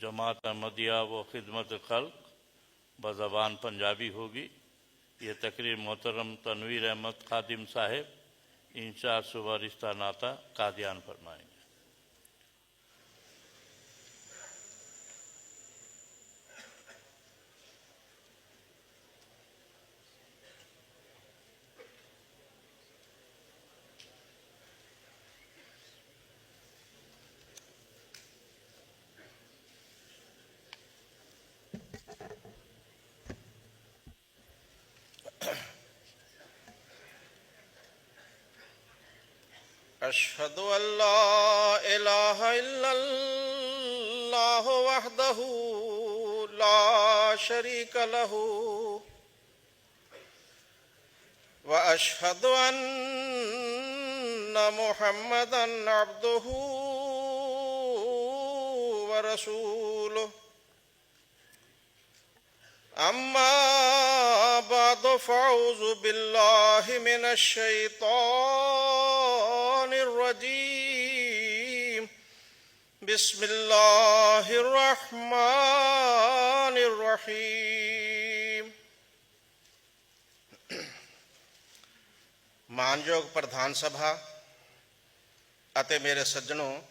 जमात अहमदिया व खिदमत खल्क बज़बान पंजाबी होगी। ये तकरीर मोहतरम तनवीर अहमद खादिम साहिब इंचार्ज सुबह रिश्ता नाता कादियान फरमाएंगे। अशहदु अल्ला इलाहा इल्लल्लाह वहदहु ला शरीक लहु व अशहदु अन्ना मुहम्मदन अब्दुहु व रसूलुहु अम्मा बाद फ़अऊज़ु बिल्लाहि मिनश शैतानिर रजीम बिस्मिल्लाहिर रहमानिर रहीम। मानयोग प्रधान सभा ਅਤੇ मेरे सज्जनों,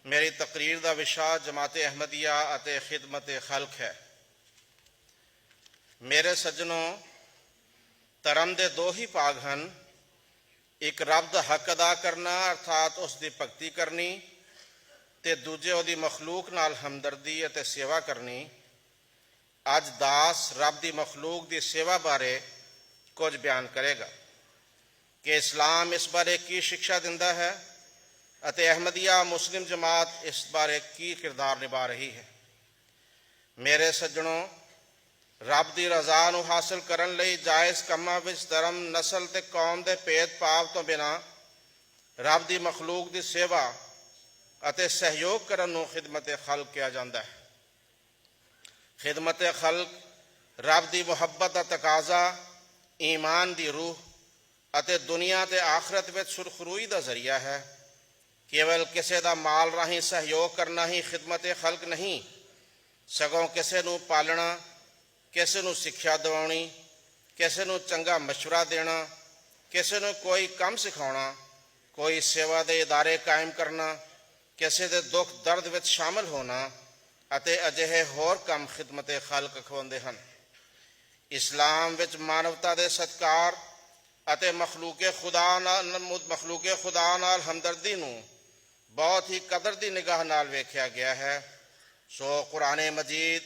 मेरी तकरीर का विषय जमात अहमदिया ਅਤੇ खिदमत खल्क है। मेरे सज्जनों, धर्म के दो ही भाग हैं, एक रब का हक अदा करना अर्थात उसकी भगती करनी ते दूजे उसकी मखलूक नाल हमदर्दी ਅਤੇ सेवा करनी। अज दास रब की मखलूक की सेवा बारे कुछ बयान करेगा कि इस्लाम इस बारे की शिक्षा दिंदा है ਅਤੇ अहमदिया मुस्लिम जमात इस बारे की किरदार निभा रही है। मेरे सज्जनों, रब की रजा नूं हासिल करन लई जायज़ कामां विच धर्म नस्ल ते कौम के भेदभाव तो बिना रब की मखलूक की सेवा ਅਤੇ सहयोग करन नूं खिदमत खल्क कहा जाता है। खिदमत खल्क रब की मुहब्बत का तकाजा, ईमान की रूह ਅਤੇ दुनिया ते आखरत विच सुरखरूई का जरिया है। केवल किसी का माल राही सहयोग करना ही खिदमत खल्क नहीं, सगों किसी नूं पालना, किसी नूं सिक्ख्या दिवाउणी, किसी नूं चंगा मशवरा देना, किसी नूं कोई काम सिखाउणा, कोई सेवा के इदारे कायम करना, किसी के दुख दर्द विच शामिल होना ਅਤੇ अजिहे होर काम खिदमत खल्क अखवाउंदे हन। इस्लाम विच मानवता के सत्कार ਅਤੇ मखलूके खुदा नाल हमदर्दी नूं बहुत ही कदर की निगाह नाल वेख्या गया है। सो कुरान मजीद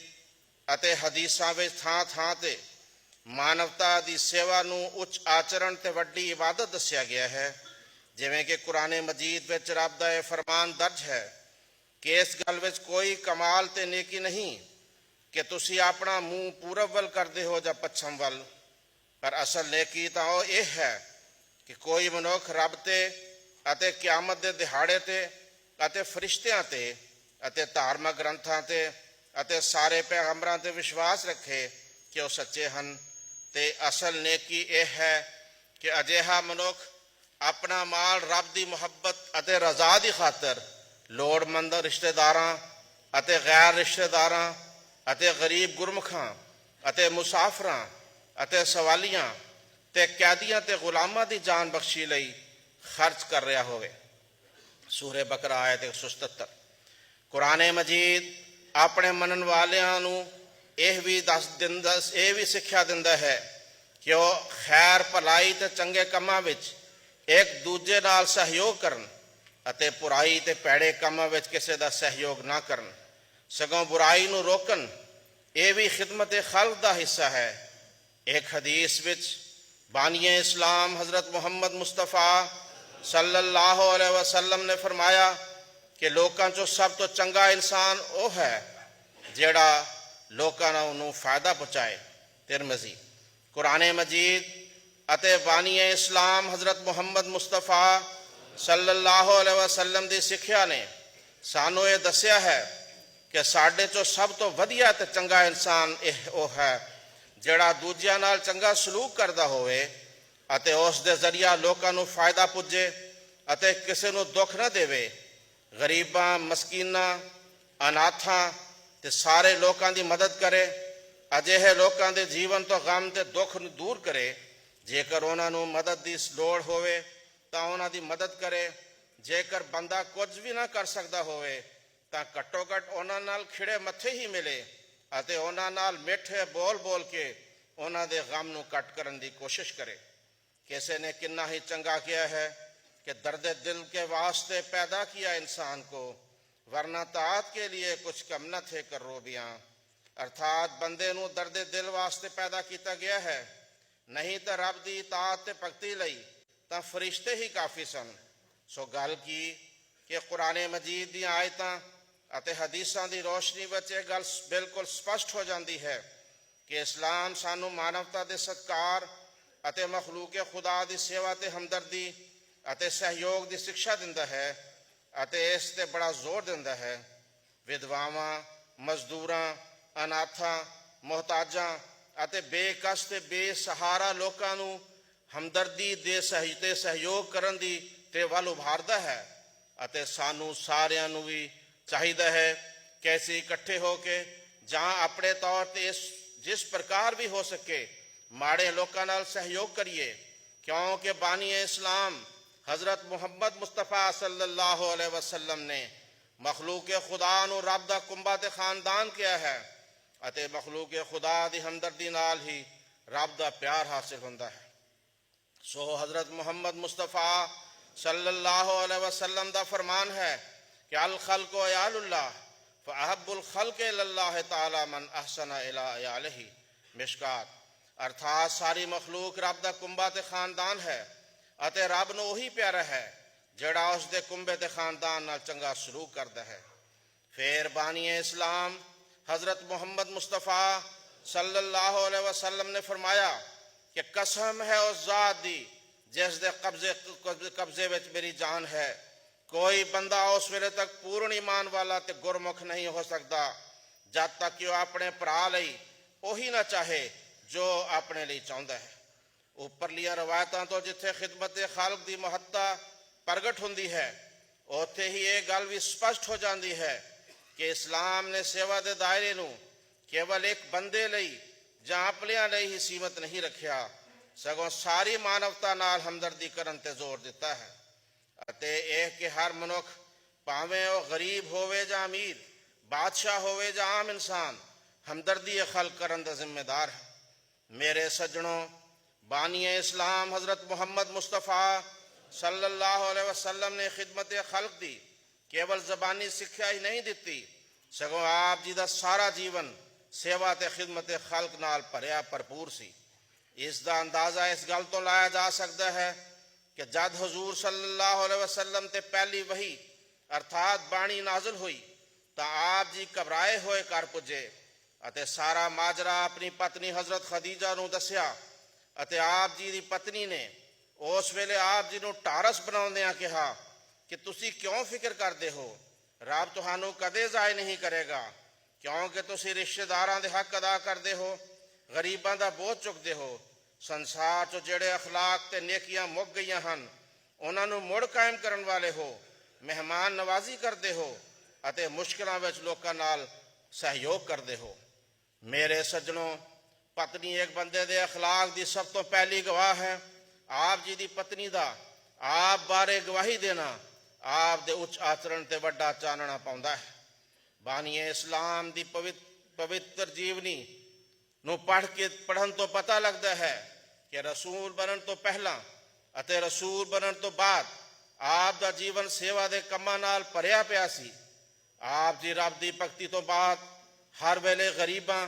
ਅਤੇ हदीसां विच थां थां ते मानवता की सेवा नूं उच्च आचरण ते वड्डी इबादत दस्या गया है। जिवें कि कुरान मजीद विच रब दा यह फरमान दर्ज है कि इस गल विच कोई कमाल ते नेकी नहीं कि तुसी अपना मूँह पूरब वल करदे हो जां पच्छम वल, पर असल नेकी तो यह है कि कोई मनुख रब ते ਅਤੇ क्यामत के दिहाड़े ते ਅਤੇ फरिश्तियां ते ਅਤੇ धार्मिक ग्रंथां ते ਅਤੇ सारे पैगंबरां ते विश्वास रखे कि वह सच्चे हैं। ते असल नेकी यह है कि अजिहा मनुख अपना माल रब की मुहब्बत ਅਤੇ रजा की खातर लोड़मंद रिश्तेदारां ਅਤੇ गैर रिश्तेदारां ਅਤੇ गरीब गुरमुखां ਅਤੇ मुसाफरां ਅਤੇ सवालियां ते कैदियां ते गुलामां की जान बख्शी लई खर्च कर रहा होवे। सूरे बकरा आयत 177। कुरान मजीद अपने मनन वालियां नूं यह भी सिक्ख्या दिंदा है कि वह खैर भलाई ते चंगे कामां विच एक दूजे नाल सहयोग करन ਅਤੇ बुराई ते पैड़े कामां विच किसी का सहयोग ना करन, सगों बुराई नूं रोकन। यह भी खिदमत खल्क का हिस्सा है। एक हदीस विच बानिए इस्लाम हज़रत मुहम्मद मुस्तफ़ा सल्लल्लाहु अलैहि वसल्लम ने फरमाया कि लोकां चों सब तो चंगा इंसान वह है जिहड़ा लोकां नूं फायदा पहुँचाए। तिरमिज़ी। कुरान मजीद ਅਤੇ बानिए इस्लाम हज़रत मुहम्मद मुस्तफ़ा सल्लल्लाहु अलैहि वसल्लम की सिक्ख्या ने सानू ये दस्या है कि साडे चों सब तो वधिया ते चंगा इंसान यह वह है जिहड़ा दूजियां नाल चंगा सलूक करदा होवे ਅਤੇ उस दे जरिया लोकां नूं फायदा पुजे ਅਤੇ किसी नूं दुख न देवे। गरीबां, मस्कीनां ਅਨਾਥਾਂ ਤੇ ਸਾਰੇ ਲੋਕਾਂ ਦੀ ਮਦਦ ਕਰੇ। ਅਜਿਹੇ ਲੋਕਾਂ ਦੇ ਜੀਵਨ ਤੋਂ ਗਮ ਤੇ ਦੁੱਖ ਨੂੰ ਦੂਰ ਕਰੇ। ਜੇਕਰ ਉਹਨਾਂ ਨੂੰ ਮਦਦ ਦੀ ਲੋੜ ਹੋਵੇ ਤਾਂ ਉਹਨਾਂ ਦੀ ਮਦਦ ਕਰੇ। ਜੇਕਰ ਬੰਦਾ ਕੁਝ ਵੀ ਨਾ ਕਰ ਸਕਦਾ ਹੋਵੇ ਤਾਂ ਘੱਟੋ ਘੱਟ ਉਹਨਾਂ ਨਾਲ ਖਿੜੇ ਮੱਥੇ ਹੀ ਮਿਲੇ ਅਤੇ ਉਹਨਾਂ ਨਾਲ ਮਿੱਠੇ ਬੋਲ ਬੋਲ ਕੇ ਉਹਨਾਂ ਦੇ ਗਮ ਨੂੰ ਘੱਟ ਕਰਨ ਦੀ ਕੋਸ਼ਿਸ਼ ਕਰੇ। ਕਿਸੇ ਨੇ ਕਿੰਨਾ ਹੀ ਚੰਗਾ ਕਿਹਾ ਹੈ कि दर्द दिल के वास्ते पैदा किया इंसान को, वरना तात के लिए कुछ कम न थे करोबियाँ। अर्थात बंदे नूं दर्द दिल वास्ते पैदा किया गया है, नहीं तो रब दी तात ते भगती लई तां फरिश्ते ही काफ़ी सन। सो गल की कि कुरान मजीद दी आयतां अते हदीसां दी रोशनी विच इह गल बिल्कुल स्पष्ट हो जाती है कि इस्लाम सानू मानवता दे सत्कार अते मखलूक खुदा दी सेवा ते हमदर्दी ਅਤੇ ਸਹਿਯੋਗ ਦੀ ਸਿੱਖਿਆ ਦਿੰਦਾ ਹੈ ਅਤੇ ਇਸ 'ਤੇ ਬੜਾ ਜ਼ੋਰ ਦਿੰਦਾ ਹੈ। ਵਿਧਵਾਵਾਂ, ਮਜ਼ਦੂਰਾਂ, ਅਨਾਥਾਂ, ਮੁਹਤਾਜਾਂ ਅਤੇ ਬੇਕਸ ਤੇ ਬੇਸਹਾਰਾ ਲੋਕਾਂ ਨੂੰ ਹਮਦਰਦੀ ਦੇ ਸਹਿਯੋਗ ਕਰਨ ਦੀ ਤੇ ਵੱਲ ਉਭਾਰਦਾ ਹੈ। ਅਤੇ ਸਾਨੂੰ ਸਾਰਿਆਂ ਨੂੰ ਵੀ ਚਾਹੀਦਾ ਹੈ ਕਿ ਅਸੀਂ ਇਕੱਠੇ ਹੋ ਕੇ ਜਾਂ ਆਪਣੇ ਤੌਰ 'ਤੇ ਜਿਸ ਪ੍ਰਕਾਰ ਵੀ ਹੋ ਸਕੇ ਮਾੜੇ ਲੋਕਾਂ ਨਾਲ ਸਹਿਯੋਗ ਕਰੀਏ, ਕਿਉਂਕਿ ਬਾਨੀ ਇਸਲਾਮ हज़रत मुहम्मद मुस्तफ़ा सल्लल्लाहु अलैहि वसल्लम ने मखलूक खुदा नूं रब दा कुंबा ते खानदान किया है अते मखलूक खुदा दी हमदर्दी नाल ही रब दा प्यार हासिल हुंदा है। सो हज़रत मुहम्मद मुस्तफ़ा सल्लल्लाहु अलैहि वसल्लम दा फरमान है कि अल खल्क़ु अयालुल्लाह फ़अहब्बुल ख़ल्क़ि इलल्लाह तआला मन अहसना इला अयालिही। मिशकात। अर्थात सारी मखलूक रब दा कुंबा ते खानदान है ਅਤੇ ਰੱਬ ਨੂੰ ਉਹੀ ਪਿਆਰਾ ਹੈ ਜਿਹੜਾ ਉਸ ਦੇ ਕੁੰਬੇ ਤੇ ਖਾਨਦਾਨ ਨਾਲ ਚੰਗਾ ਸਲੂਕ ਕਰਦਾ ਹੈ। ਫਿਰ ਬਾਨੀ ਇਸਲਾਮ ਹਜ਼ਰਤ ਮੁਹੰਮਦ ਮੁਸਤਫਾ ਸੱਲੱਲਾਹੁ ਅਲੈਹਿ ਵਸੱਲਮ ਨੇ ਫਰਮਾਇਆ ਕਿ ਕਸਮ ਹੈ ਉਸ ਜ਼ਾਤ ਦੀ ਜਿਸ ਦੇ ਕਬਜ਼ੇ ਵਿੱਚ ਮੇਰੀ ਜਾਨ ਹੈ, ਕੋਈ ਬੰਦਾ ਉਸ ਵੇਲੇ ਤੱਕ ਪੂਰਨ ਈਮਾਨ ਵਾਲਾ ਤੇ ਗੁਰਮੁਖ ਨਹੀਂ ਹੋ ਸਕਦਾ ਜਦ ਤੱਕ ਕਿ ਉਹ ਆਪਣੇ ਭਰਾ ਲਈ ਉਹੀ ਨਾ ਚਾਹੇ ਜੋ ਆਪਣੇ ਲਈ ਚਾਹੁੰਦਾ ਹੈ। ਉੱਪਰਲੀਆਂ ਰਵਾਇਤਾਂ ਤੋਂ ਜਿੱਥੇ ਖਿਦਮਤ ਖਾਲਕ ਦੀ ਮਹੱਤਤਾ ਪ੍ਰਗਟ ਹੁੰਦੀ ਹੈ, ਉੱਥੇ ਹੀ ਇਹ ਗੱਲ ਵੀ ਸਪਸ਼ਟ ਹੋ ਜਾਂਦੀ ਹੈ ਕਿ ਇਸਲਾਮ ਨੇ ਸੇਵਾ ਦੇ ਦਾਇਰੇ ਨੂੰ ਕੇਵਲ ਇੱਕ ਬੰਦੇ ਲਈ ਜਾਂ ਆਪਣਿਆਂ ਲਈ ਹੀ ਸੀਮਤ ਨਹੀਂ ਰੱਖਿਆ, ਸਗੋਂ ਸਾਰੀ ਮਾਨਵਤਾ ਨਾਲ ਹਮਦਰਦੀ ਕਰਨ 'ਤੇ ਜ਼ੋਰ ਦਿੱਤਾ ਹੈ ਅਤੇ ਇਹ ਕਿ ਹਰ ਮਨੁੱਖ ਭਾਵੇਂ ਉਹ ਗਰੀਬ ਹੋਵੇ ਜਾਂ ਅਮੀਰ, ਬਾਦਸ਼ਾਹ ਹੋਵੇ ਜਾਂ ਆਮ ਇਨਸਾਨ, ਹਮਦਰਦੀ ਖਲਕ ਕਰਨ ਦਾ ਜ਼ਿੰਮੇਦਾਰ ਹੈ। ਮੇਰੇ ਸੱਜਣੋਂ, बानी इस्लाम हज़रत मुहम्मद मुस्तफ़ा सल्लल्लाहु अलैहि वसल्लम ने खिदमत खल्क दी केवल ज़बानी सिक्ख्या ही नहीं दी, सगों आप जी का सारा जीवन सेवा ते खिदमत खल्क नाल भरिया भरपूर सी। इसका अंदाज़ा इस गल तो लाया जा सकता है कि जद हजूर सल्लल्लाहु अलैहि वसल्लम ते पहली वही अर्थात बाणी नाजिल हुई तो आप जी घबराए हुए घर पुजे अते सारा माजरा अपनी पत्नी हज़रत खदीजा नूं दस्या ਅਤੇ ਆਪ ਜੀ ਦੀ ਪਤਨੀ ਨੇ ਉਸ ਵੇਲੇ ਆਪ ਜੀ ਨੂੰ ਟਾਰਸ ਬਣਾਉਂਦਿਆਂ ਕਿਹਾ ਕਿ ਤੁਸੀਂ ਕਿਉਂ ਫਿਕਰ ਕਰਦੇ ਹੋ, ਰੱਬ ਤੁਹਾਨੂੰ ਕਦੇ ਜ਼ਾਇ ਨਹੀਂ ਕਰੇਗਾ, ਕਿਉਂਕਿ ਤੁਸੀਂ ਰਿਸ਼ਤੇਦਾਰਾਂ ਦੇ ਹੱਕ ਅਦਾ ਕਰਦੇ ਹੋ, ਗਰੀਬਾਂ ਦਾ ਬੋਝ ਚੁੱਕਦੇ ਹੋ, ਸੰਸਾਰ 'ਚ ਜਿਹੜੇ ਅਖਲਾਕ ਤੇ ਨੇਕੀਆਂ ਮੁੱਕ ਗਈਆਂ ਹਨ ਉਹਨਾਂ ਨੂੰ ਮੁੜ ਕਾਇਮ ਕਰਨ ਵਾਲੇ ਹੋ, ਮਹਿਮਾਨ ਨਵਾਜ਼ੀ ਕਰਦੇ ਹੋ ਅਤੇ ਮੁਸ਼ਕਿਲਾਂ ਵਿੱਚ ਲੋਕਾਂ ਨਾਲ ਸਹਿਯੋਗ ਕਰਦੇ ਹੋ। ਮੇਰੇ ਸੱਜਣੋਂ, पत्नी एक बंदे दे अखलाक की सब तो पहली गवाह है। आप जी की पत्नी का आप बारे गवाही देना आप दे उच्च आचरण ते वड्डा चानना पाउंदा है। बानी इस्लाम की पवित्र जीवनी नूं पढ़न तो पता लगता है कि रसूल बनन तो पहला अते रसूल बनन तो बाद आप दा जीवन सेवा के कामां नाल भरिया पिया सी। आप जी रब की भगती तो बाद हर वेले गरीबां,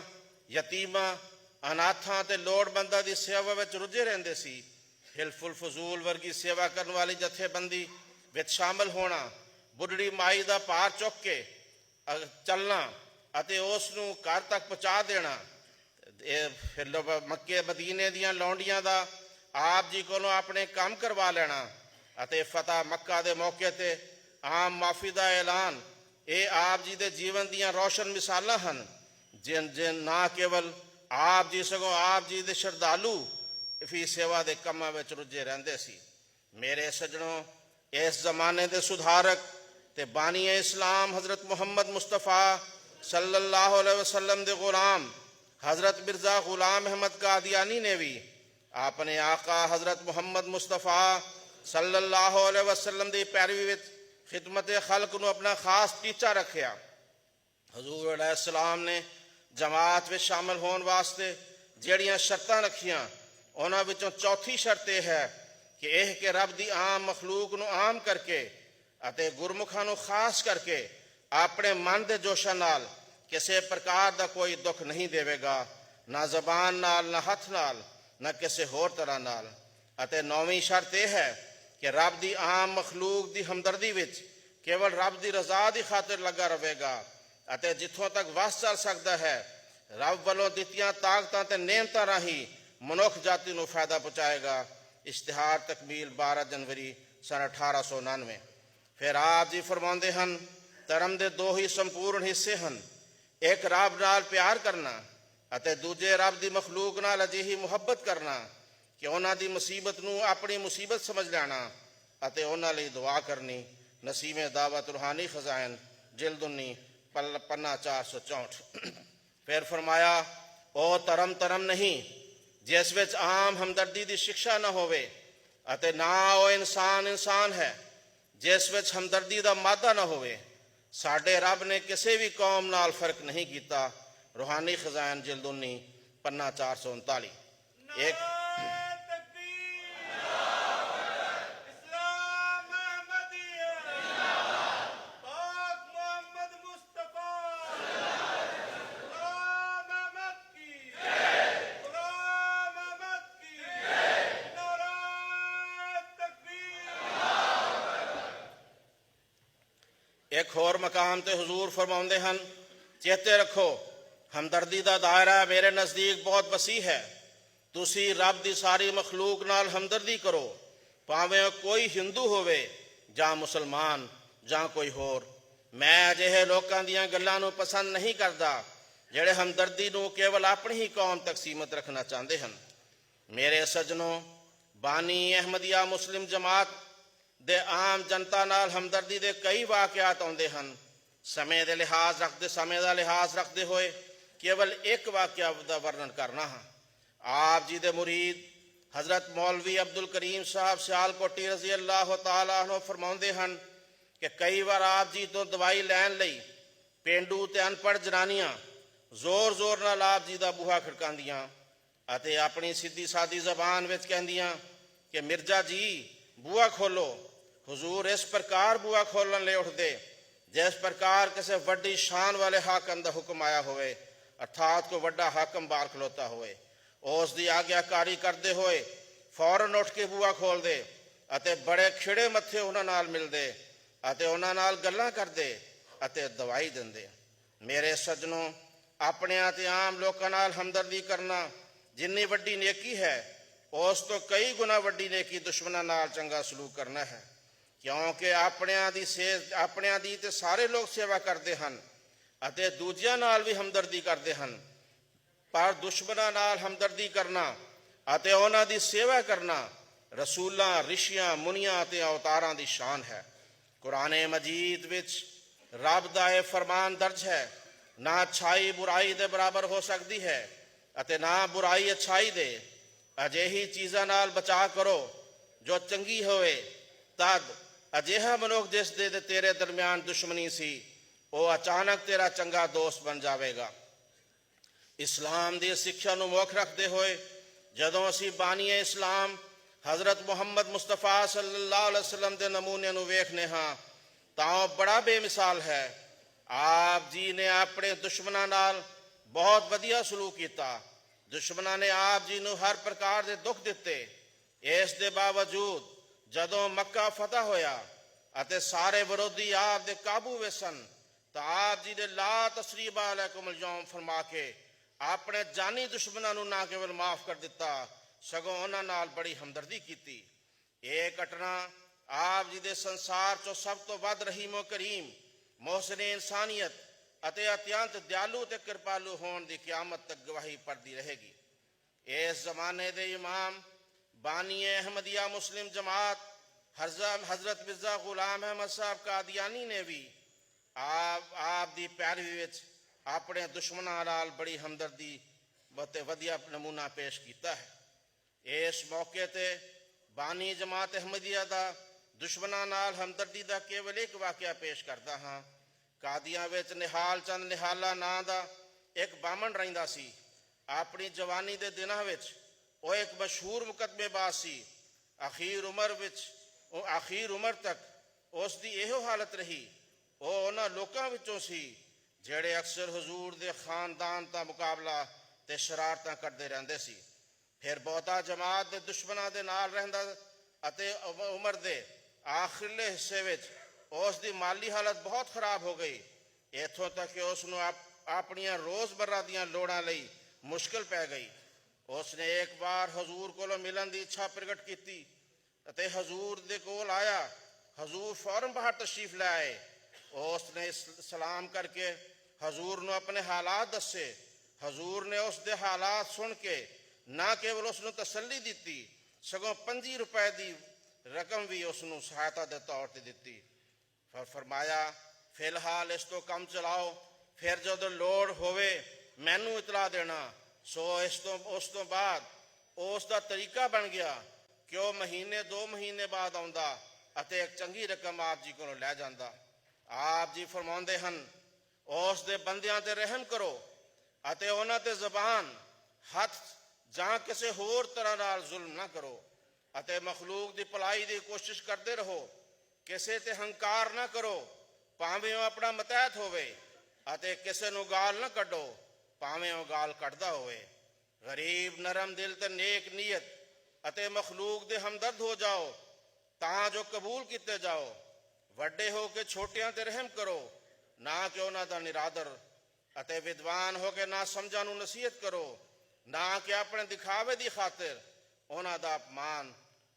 यतीमां, अनाथां ते लोड़वंदां दी सेवा विच रुझे रहिंदे सी। हिल्फुल फजूल वर्गी सेवा करने वाली जथेबंदी विच शामिल होना, बुढ़ड़ी माई दा भार चुक के चलना अते उस नूं घर तक पहुँचा देना, फिर मक्के मदीने दियां लौंडियां दा आप जी कोलों अपने काम करवा लेना अते फतह मक्का दे मौके ते आम माफ़ी दा ऐलान, ये आप जी दे जीवन दियां रोशन मिसालां हन जिन ना केवल आप जी सगों आप जी दे श्रद्धालु भी सेवा के कामां विच रुझे रहिंदे सी। मेरे सज्जणों, इस जमाने के सुधारक ਤੇ ਬਾਨੀ ਇਸਲਾਮ ਹਜ਼ਰਤ ਮੁਹੰਮਦ ਮੁਸਤਫਾ ਸੱਲੱਲਾਹੁ ਅਲੈहि ਵਸੱਲਮ ਦੇ ਗੁਲਾਮ ਹਜ਼ਰਤ ਮਿਰਜ਼ਾ ਗੁਲਾਮ ਅਹਿਮਦ ਕਾਦੀਆਨੀ ਨੇ ਵੀ ਆਪਣੇ ਆਕਾ ਹਜ਼ਰਤ ਮੁਹੰਮਦ ਮੁਸਤਫਾ ਸੱਲੱਲਾਹੁ ਅਲੈहि ਵਸੱਲਮ ਦੀ ਪੈਰਵੀ ਵਿੱਚ ਖਿਦਮਤ ਖਲਕ ਨੂੰ ਆਪਣਾ ਖਾਸ ਟੀਚਾ ਰੱਖਿਆ। ਹਜ਼ੂਰ ਅਲੈਹਿਸਲਾਮ ਨੇ ਜਮਾਤ ਵਿੱਚ ਸ਼ਾਮਲ ਹੋਣ ਵਾਸਤੇ ਜਿਹੜੀਆਂ ਸ਼ਰਤਾਂ ਰੱਖੀਆਂ, ਉਹਨਾਂ ਵਿੱਚੋਂ ਚੌਥੀ ਸ਼ਰਤ ਇਹ ਹੈ ਕਿ ਰੱਬ ਦੀ ਆਮ ਮਖਲੂਕ ਨੂੰ ਆਮ ਕਰਕੇ ਅਤੇ ਗੁਰਮੁਖਾਂ ਨੂੰ ਖਾਸ ਕਰਕੇ ਆਪਣੇ ਮਨ ਦੇ ਜੋਸ਼ਾਂ ਨਾਲ ਕਿਸੇ ਪ੍ਰਕਾਰ ਦਾ ਕੋਈ ਦੁੱਖ ਨਹੀਂ ਦੇਵੇਗਾ, ਨਾ ਜ਼ਬਾਨ ਨਾਲ, ਨਾ ਹੱਥ ਨਾਲ, ਨਾ ਕਿਸੇ ਹੋਰ ਤਰ੍ਹਾਂ ਨਾਲ। ਅਤੇ ਨੌਵੀਂ ਸ਼ਰਤ ਇਹ ਹੈ ਕਿ ਰੱਬ ਦੀ ਆਮ ਮਖਲੂਕ ਦੀ ਹਮਦਰਦੀ ਵਿੱਚ ਕੇਵਲ ਰੱਬ ਦੀ ਰਜ਼ਾ ਦੀ ਖਾਤਰ ਲੱਗਾ ਰਹੇਗਾ ਅਤੇ ਜਿੱਥੋਂ ਤੱਕ ਵਸ ਚੱਲ ਸਕਦਾ ਹੈ ਰੱਬ ਵੱਲੋਂ ਦਿੱਤੀਆਂ ਤਾਕਤਾਂ ਤੇ ਨਿਯਮਤਾਂ ਰਾਹੀਂ ਮਨੁੱਖ ਜਾਤੀ ਨੂੰ ਫਾਇਦਾ ਪਹੁੰਚਾਏਗਾ। ਇਸ਼ਤਿਹਾਰ ਤਕਮੀਲ 12 ਜਨਵਰੀ ਸਨ 1899। ਫਿਰ ਆਪ ਜੀ ਫਰਮਾਉਂਦੇ ਹਨ, ਧਰਮ ਦੇ ਦੋ ਹੀ ਸੰਪੂਰਨ ਹਿੱਸੇ ਹਨ, ਇੱਕ ਰੱਬ ਨਾਲ ਪਿਆਰ ਕਰਨਾ ਅਤੇ ਦੂਜੇ ਰੱਬ ਦੀ ਮਖਲੂਕ ਨਾਲ ਅਜਿਹੀ ਮੁਹੱਬਤ ਕਰਨਾ ਕਿ ਉਹਨਾਂ ਦੀ ਮੁਸੀਬਤ ਨੂੰ ਆਪਣੀ ਮੁਸੀਬਤ ਸਮਝ ਲੈਣਾ ਅਤੇ ਉਹਨਾਂ ਲਈ ਦੁਆ ਕਰਨੀ। ਨਸੀਮੇ ਦਾਵਤ ਰੂਹਾਨੀ ਖਜ਼ਾਇਨ ਜਿਲਦ 19 ਪੰਨਾ 464। ਫਿਰ ਫਰਮਾਇਆ, ਉਹ ਧਰਮ ਨਹੀਂ ਜਿਸ ਵਿੱਚ ਆਮ ਹਮਦਰਦੀ ਦੀ ਸਿੱਖਿਆ ਨਾ ਹੋਵੇ ਅਤੇ ਨਾ ਉਹ ਇਨਸਾਨ ਹੈ ਜਿਸ ਵਿੱਚ ਹਮਦਰਦੀ ਦਾ ਮਾਦਾ ਨਾ ਹੋਵੇ। ਸਾਡੇ ਰੱਬ ਨੇ ਕਿਸੇ ਵੀ ਕੌਮ ਨਾਲ ਫਰਕ ਨਹੀਂ ਕੀਤਾ। ਰੂਹਾਨੀ ਖਜ਼ਾਇਨ ਜਿਲਦ 19 ਪੰਨਾ 439। ਇੱਕ ਇੱਕ ਹੋਰ ਮਕਾਮ ਤੇ ਹਜ਼ੂਰ ਫਰਮਾਉਂਦੇ ਹਨ, ਚੇਤੇ ਰੱਖੋ ਹਮਦਰਦੀ ਦਾ ਦਾਇਰਾ ਮੇਰੇ ਨਜ਼ਦੀਕ ਬਹੁਤ ਵਸੀ ਹੈ। ਤੁਸੀਂ ਰੱਬ ਦੀ ਸਾਰੀ ਮਖਲੂਕ ਨਾਲ ਹਮਦਰਦੀ ਕਰੋ, ਭਾਵੇਂ ਕੋਈ ਹਿੰਦੂ ਹੋਵੇ ਜਾਂ ਮੁਸਲਮਾਨ ਜਾਂ ਕੋਈ ਹੋਰ। ਮੈਂ ਅਜਿਹੇ ਲੋਕਾਂ ਦੀਆਂ ਗੱਲਾਂ ਨੂੰ ਪਸੰਦ ਨਹੀਂ ਕਰਦਾ ਜਿਹੜੇ ਹਮਦਰਦੀ ਨੂੰ ਕੇਵਲ ਆਪਣੀ ਹੀ ਕੌਮ ਤੱਕ ਸੀਮਤ ਰੱਖਣਾ ਚਾਹੁੰਦੇ ਹਨ। ਮੇਰੇ ਸੱਜਣੋ, ਬਾਨੀ ਅਹਿਮਦੀਆ ਮੁਸਲਿਮ ਜਮਾਤ ਦੇ ਆਮ ਜਨਤਾ ਨਾਲ ਹਮਦਰਦੀ ਦੇ ਕਈ ਵਾਕਿਆਤ ਆਉਂਦੇ ਹਨ। ਸਮੇਂ ਦਾ ਲਿਹਾਜ਼ ਰੱਖਦੇ ਹੋਏ ਕੇਵਲ ਇੱਕ ਵਾਕਿਆ ਦਾ ਵਰਣਨ ਕਰਨਾ ਹੈ। ਆਪ ਜੀ ਦੇ ਮੁਰੀਦ ਹਜ਼ਰਤ ਮੌਲਵੀ ਅਬਦੁਲ ਕਰੀਮ ਸਾਹਿਬ ਸਿਆਲਕੋਟੀ ਰਜ਼ੀ ਅੱਲਾਹ ਤਾਲਾ ਅੰਹੁ ਫਰਮਾਉਂਦੇ ਹਨ ਕਿ ਕਈ ਵਾਰ ਆਪ ਜੀ ਤੋਂ ਦਵਾਈ ਲੈਣ ਲਈ ਪੇਂਡੂ ਤੇ ਅਨਪੜ੍ਹ ਜਨਾਨੀਆਂ ਜ਼ੋਰ ਨਾਲ ਆਪ ਜੀ ਦਾ ਬੂਹਾ ਖੜਕਾਉਂਦੀਆਂ ਅਤੇ ਆਪਣੀ ਸਿੱਧੀ ਸਾਦੀ ਜ਼ਬਾਨ ਵਿੱਚ ਕਹਿੰਦੀਆਂ ਕਿ ਮਿਰਜ਼ਾ ਜੀ ਬੂਹਾ ਖੋਲੋ। हुजूर इस प्रकार बूहा खोलन ले उठते जिस प्रकार किसी वड्डी शान वाले हाकम का हुक्म आया होवे, अर्थात कोई वड्डा हाकम बाहर खलोता होवे। उस दी आग्याकारी करते हुए फौरन उठ के बूहा खोलते अते बड़े खिड़े मत्थे उन्हां नाल मिलते अते उन्हां नाल गल्लां करते अते दवाई दिंदे। मेरे सज्जनों, अपने ते आम लोकां नाल हमदर्दी करना जिन्नी वड्डी नेकी है, उस तो कई गुना वड्डी नेकी दुश्मनां नाल चंगा सलूक करना है, क्योंकि अपनिਆਂ ਦੀ ਤੇ ਸਾਰੇ ਲੋਕ ਸੇਵਾ ਕਰਦੇ ਹਨ ਅਤੇ ਦੂਜਿਆਂ ਨਾਲ ਵੀ ਹਮਦਰਦੀ ਕਰਦੇ ਹਨ, ਪਰ ਦੁਸ਼ਮਣਾਂ ਨਾਲ ਹਮਦਰਦੀ ਕਰਨਾ ਅਤੇ ਉਹਨਾਂ ਦੀ ਸੇਵਾ ਕਰਨਾ ਰਸੂਲਾਂ, ਰਿਸ਼ੀਆਂ, ਮੁਨੀਆਂ ਅਤੇ ਅਵਤਾਰਾਂ ਦੀ ਸ਼ਾਨ ਹੈ। ਕੁਰਾਨ ਮਜੀਦ ਵਿੱਚ ਰੱਬ ਦਾ ਇਹ ਫਰਮਾਨ ਦਰਜ ਹੈ, ਨਾ ਅੱਛਾਈ ਬੁਰਾਈ ਦੇ ਬਰਾਬਰ ਹੋ ਸਕਦੀ ਹੈ ਅਤੇ ਨਾ ਬੁਰਾਈ ਅੱਛਾਈ ਦੇ। ਅਜਿਹੀ ਚੀਜ਼ਾਂ ਨਾਲ ਬਚਾ ਕਰੋ ਜੋ ਚੰਗੀ ਹੋਵੇ, ਤਦ ਅਜਿਹਾ ਮਨੁੱਖ ਜਿਸ ਦੇ ਤੇ ਤੇਰੇ ਦਰਮਿਆਨ ਦੁਸ਼ਮਣੀ ਸੀ, ਉਹ ਅਚਾਨਕ ਤੇਰਾ ਚੰਗਾ ਦੋਸਤ ਬਣ ਜਾਵੇਗਾ। ਇਸਲਾਮ ਦੀ ਸਿੱਖਿਆ ਨੂੰ ਮੁੱਖ ਰੱਖਦੇ ਹੋਏ ਜਦੋਂ ਅਸੀਂ ਬਾਨੀ ਇਸਲਾਮ ਹਜ਼ਰਤ ਮੁਹੰਮਦ ਮੁਸਤਫਾ ਸੱਲੱਲਾਹੁ ਅਲੈहि ਵਸੱਲਮ ਦੇ ਨਮੂਨੇ ਨੂੰ ਵੇਖਦੇ ਹਾਂ ਤਾਂ ਉਹ ਬੜਾ ਬੇਮਿਸਾਲ ਹੈ। ਆਪ ਜੀ ਨੇ ਆਪਣੇ ਦੁਸ਼ਮਣਾਂ ਨਾਲ ਬਹੁਤ ਵਧੀਆ ਸਲੂਕ ਕੀਤਾ। ਦੁਸ਼ਮਣਾਂ ਨੇ ਆਪ ਜੀ ਨੂੰ ਹਰ ਪ੍ਰਕਾਰ ਦੇ ਦੁੱਖ ਦਿੱਤੇ। ਇਸ ਦੇ ਬਾਵਜੂਦ ਜਦੋਂ ਮੱਕਾ ਫਤਹ ਹੋਇਆ ਅਤੇ ਸਾਰੇ ਵਿਰੋਧੀ ਆਪ ਦੇ ਕਾਬੂ ਵਿੱਚ ਸਨ ਤਾਂ ਆਪ ਜੀ ਨੇ ਲਾ ਤਸਰੀਬ ਅਲੈਕੁਮ ਅਲਯੌਮ ਫਰਮਾ ਕੇ ਆਪਣੇ ਜਾਨੀ ਦੁਸ਼ਮਣਾਂ ਨੂੰ ਨਾ ਕੇਵਲ ਮਾਫ ਕਰ ਦਿੱਤਾ, ਸਗੋਂ ਉਹਨਾਂ ਨਾਲ ਬੜੀ ਹਮਦਰਦੀ ਕੀਤੀ। ਇਹ ਘਟਨਾ ਆਪ ਜੀ ਦੇ ਸੰਸਾਰ 'ਚੋਂ ਸਭ ਤੋਂ ਵੱਧ ਰਹੀਮੋ ਕਰੀਮ, ਮੋਹਸਿਨ ਇਨਸਾਨੀਅਤ ਅਤੇ ਅਤਿਅੰਤ ਦਿਆਲੂ ਤੇ ਕਿਰਪਾਲੂ ਹੋਣ ਦੀ ਕਿਆਮਤ ਤੱਕ ਗਵਾਹੀ ਭਰਦੀ ਰਹੇਗੀ। ਇਸ ਜ਼ਮਾਨੇ ਦੇ ਇਮਾਮ ਬਾਨੀ ਅਹਿਮਦੀਆ ਮੁਸਲਿਮ ਜਮਾਤ हज़रत मिर्ज़ा गुलाम अहमद साहब कादियानी ने भी आप दी पैरवी विच अपने दुश्मनां नाल बड़ी हमदर्दी ते वधिया नमूना पेश किया है। इस मौके ते बानी जमात अहमदिया दा दुश्मनां नाल हमदर्दी दा केवल एक वाक़या पेश करदा हाँ। कादियां विच निहाल चंद निहाला नां दा एक बामण रहिंदा सी। अपनी जवानी दे दिनां विच वो एक मशहूर मुकदमेबाज सी। आखिर उम्र तक उसकी इहो हालत रही। वो उन्हां लोकां विचों सी ਜਿਹੜੇ अक्सर हजूर दे खानदान का मुकाबला ते शरारतां करते रहंदे सी। फिर बहुता जमात दे दुश्मनां दे नाल रहिंदा अते उम्र दे आखिरले हिस्से विच उसकी माली हालत बहुत खराब हो गई। इत्थों तक कि उसनूं अपनियां रोज़मर्रा दीयां लोड़ां लई मुश्किल पै गई। उसने एक बार हजूर कोलों मिलन की इच्छा प्रगट की अते हजूर दे कोल आया। हजूर फौरन बाहर तशरीफ ले आए। उसने सलाम करके हजूर ने अपने हालात दसे। हजूर ने उसके हालात सुन के ना केवल उसनूं तसल्ली दी सगों 25 रुपए की रकम भी उसनूं सहायता के तौर पर दी। फरमाया फिलहाल इस तो काम चलाओ, फिर जो लोड़ होवे मैनू इतला देना। सो उस तो बाद उसका तरीका बन गया कि वह महीने 2 महीने बाद आउंदा अते एक चंगी रकम आप जी को लै जांदा। आप जी फरमाउंदे हन उस दे बंदियां ते रहम करो अते उन्हां ते ज़बान हथ जां किसी होर तरह नाल जुल्म ना करो अते मखलूक दी भलाई दी कोशिश करते रहो। किसी ते हंकार ना करो भावें वह अपना मतैहत होवे अते किसी नूं गाल ना कड्डो भावें वह गाल कड्डदा होवे। गरीब नरम दिल ते नेक नीयत अते मखलूक दे हमदर्द हो जाओ तां जो कबूल किते जाओ। वड्डे हो के छोटियां ते रहम करो ना कि उन्हां दा निरादर अते विद्वान हो के ना समझां नूं नसीहत करो ना कि अपने दिखावे दी खातिर उन्हां दा अपमान।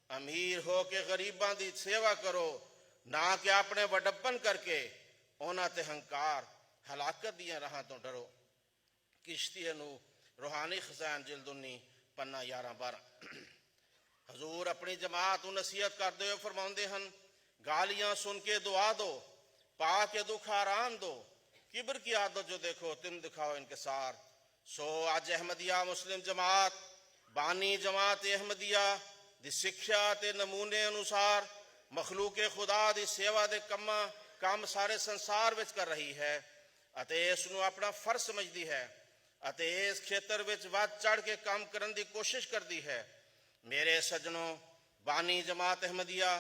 अमीर हो के गरीबां दी सेवा करो ना कि अपने वडप्पन करके उन्हां ते हंकार। हलाकत दियां राहां तो डरो। किश्ती नूं रूहानी खजान जिल्दुन्नी पन्ना 11-12। हजूर अपनी जमात नूं नसीहत करते हुए फरमाउंदे हन गालियां सुन के दुआ दो, पा के दुख आराम दो, किब्र की आदत जो देखो तुम दिखाओ इनकिसार। सो अज अहमदिया मुस्लिम जमात बानी जमात अहमदिया दी सिक्ख्या ते नमूने अनुसार मखलूके खुदा दी सेवा दे काम सारे संसार विच कर रही है अते इसनूं अपना फर्ज समझदी है अते इस खेतर विच वध चढ़ के काम करन दी कोशिश करती है। मेरे सज्जनों, बानी जमात अहमदिया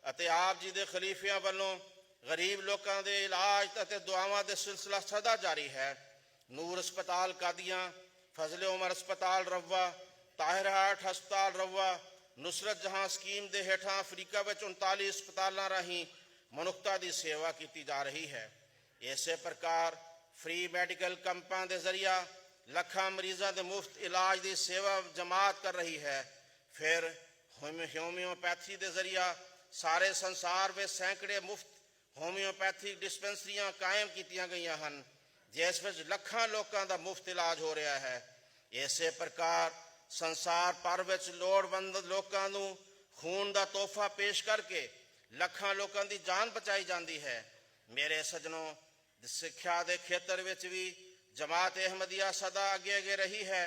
अते आप जी दे खलीफियां वालों गरीब लोगों के इलाज अते दुआवां दे सिलसिला सदा जारी है। नूर अस्पताल कादियां, फजले उमर अस्पताल रवा, ताहिर हाट हस्पताल रवा, नुसरत जहां स्कीम के हेठां अफ्रीका में 39 अस्पतालों राही मनुखता की सेवा की जा रही है। इस प्रकार फ्री मैडिकल कैंपों के जरिया लखां मरीजों के मुफ्त इलाज की सेवा जमात कर रही है। फिर होम्योपैथी के जरिया सारे संसार में सैकड़े मुफ्त होम्योपैथिक डिस्पेंसरियां कायम की गई हैं जिस विच लखां लोगों का मुफ्त इलाज हो रहा है। इस प्रकार संसार भर विच लोड़वंद लोगों नूं खून का तोहफा पेश करके लखां लोगों की जान बचाई जाती है। मेरे सज्जनों, सिक्ख्या के खेतर विच भी जमात अहमदिया सदा अगे अगे रही है।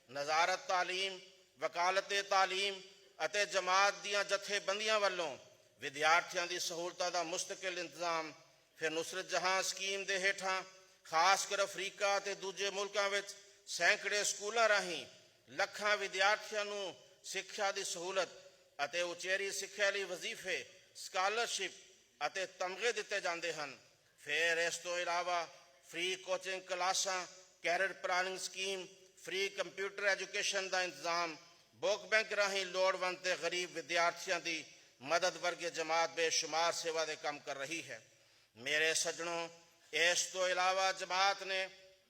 नज़ारत तालीम, वकालत तालीम अते जमात दियां जथेबंदियां वालों विद्यार्थियों की सहूलतों का मुस्तकिल इंतजाम। फिर नुसरत जहां स्कीम के हेठां खासकर अफ्रीका ते दूजे मुल्कों में सैकड़े स्कूलों राही लखां विद्यार्थियों नूं सिक्ख्या की सहूलत अते उचेरी सिक्ख्या लई वजीफे, स्कॉलरशिप अते तमगे दिते जाते हैं। फिर इस तो इलावा फ्री कोचिंग क्लासां, career planning scheme, free computer education का इंतजाम, बुक बैंक राही लोड़वंद ते गरीब विद्यार्थियों की मदद वर्गे जमात बेशुमार सेवा के काम कर रही है। मेरे सज्जनों, इस तो इलावा जमात ने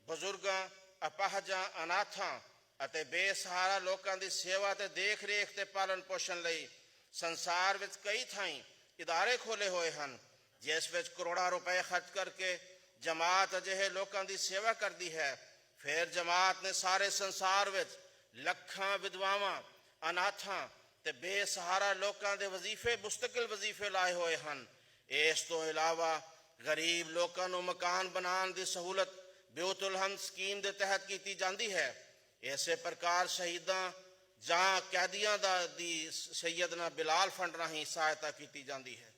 बुजुर्गों, अपाहजां, अनाथां अते बेसहारा लोगों की सेवा ते देख रेख ते पालन पोषण लई संसार विच कई थाई इदारे खोले हुए हैं जिस विच करोड़ों रुपए खर्च करके जमात अजिहे लोगों की सेवा करती है। फिर जमात ने सारे संसार विच लखां विधवावां, अनाथां ਤੇ ਬੇਸਹਾਰਾ ਲੋਕਾਂ ਦੇ ਵਜ਼ੀਫੇ ਮੁਸਤਕਿਲ ਵਜ਼ੀਫੇ ਲਾਏ ਹੋਏ ਹਨ। ਇਸ ਤੋਂ ਇਲਾਵਾ ਗਰੀਬ ਲੋਕਾਂ ਨੂੰ ਮਕਾਨ ਬਣਾਉਣ ਦੀ ਸਹੂਲਤ ਬਿਊਤੁਲ ਹਮਦ ਸਕੀਮ ਦੇ ਤਹਿਤ ਕੀਤੀ ਜਾਂਦੀ ਹੈ। ਇਸੇ ਪ੍ਰਕਾਰ ਸ਼ਹੀਦਾਂ ਜਾਂ ਕੈਦੀਆਂ ਦੀ ਸੈਯਦਨਾ ਬਿਲਾਲ ਫੰਡ ਰਾਹੀਂ ਸਹਾਇਤਾ ਕੀਤੀ ਜਾਂਦੀ ਹੈ।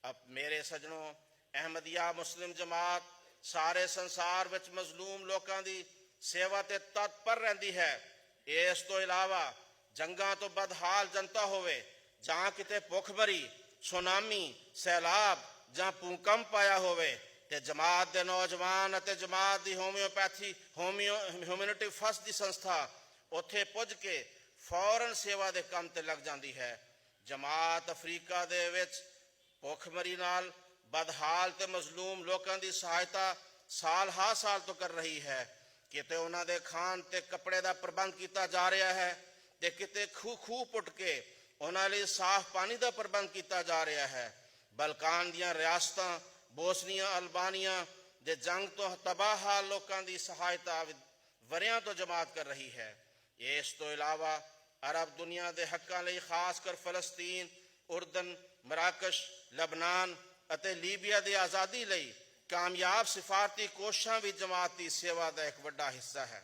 ਅਬ ਮੇਰੇ ਸੱਜਣੋ, ਅਹਿਮਦੀਆ ਮੁਸਲਿਮ ਜਮਾਤ ਸਾਰੇ ਸੰਸਾਰ ਵਿੱਚ ਮਜ਼ਲੂਮ ਲੋਕਾਂ ਦੀ ਸੇਵਾ ਤੇ ਤਤਪਰ ਰਹਿੰਦੀ ਹੈ। ਇਸ ਤੋਂ ਇਲਾਵਾ ਜੰਗਾਂ ਤੋਂ ਬਦਹਾਲ ਜਨਤਾ ਹੋਵੇ ਜਾਂ ਕਿਤੇ ਭੁੱਖਮਰੀ, ਸੁਨਾਮੀ, ਸੈਲਾਬ ਜਾਂ ਭੂਕੰਪ ਆਇਆ ਹੋਵੇ ਤੇ ਜਮਾਤ ਦੇ ਨੌਜਵਾਨ ਅਤੇ ਜਮਾਤ ਦੀ ਹਿਊਮੈਨਿਟੀ ਫਸਟ ਦੀ ਸੰਸਥਾ ਉੱਥੇ ਪੁੱਜ ਕੇ ਫੌਰਨ ਸੇਵਾ ਦੇ ਕੰਮ ਤੇ ਲੱਗ ਜਾਂਦੀ ਹੈ। ਜਮਾਤ ਅਫਰੀਕਾ ਦੇ ਵਿੱਚ ਭੁੱਖਮਰੀ ਨਾਲ ਬਦਹਾਲ ਤੇ ਮਜ਼ਲੂਮ ਲੋਕਾਂ ਦੀ ਸਹਾਇਤਾ ਸਾਲ ਹਾ ਸਾਲ ਤੋਂ ਕਰ ਰਹੀ ਹੈ। ਕਿਤੇ ਉਹਨਾਂ ਦੇ ਖਾਣ ਤੇ ਕੱਪੜੇ ਦਾ ਪ੍ਰਬੰਧ ਕੀਤਾ ਜਾ ਰਿਹਾ ਹੈ ਤੇ ਕਿਤੇ ਖੂਹ ਪੁੱਟ ਕੇ ਉਹਨਾਂ ਲਈ ਸਾਫ਼ ਪਾਣੀ ਦਾ ਪ੍ਰਬੰਧ ਕੀਤਾ ਜਾ ਰਿਹਾ ਹੈ। ਬਲਕਾਨ ਦੀਆਂ ਰਿਆਸਤਾਂ ਬੋਸਨੀਆ, ਅਲਬਾਨੀਆ ਦੇ ਜੰਗ ਤੋਂ ਤਬਾਹ ਲੋਕਾਂ ਦੀ ਸਹਾਇਤਾ ਵਰਿਆਂ ਤੋਂ ਜਮਾਤ ਕਰ ਰਹੀ ਹੈ। ਇਸ ਤੋਂ ਇਲਾਵਾ ਅਰਬ ਦੁਨੀਆ ਦੇ ਹੱਕਾਂ ਲਈ ਖਾਸ ਕਰ ਫਲਸਤੀਨ, ਉਰਦਨ, ਮਰਾਕਸ਼, ਲਬਨਾਨ ਅਤੇ ਲੀਬੀਆ ਦੀ ਆਜ਼ਾਦੀ ਲਈ ਕਾਮਯਾਬ ਸਿਫਾਰਤੀ ਕੋਸ਼ਿਸ਼ਾਂ ਵੀ ਜਮਾਤ ਦੀ ਸੇਵਾ ਦਾ ਇੱਕ ਵੱਡਾ ਹਿੱਸਾ ਹੈ।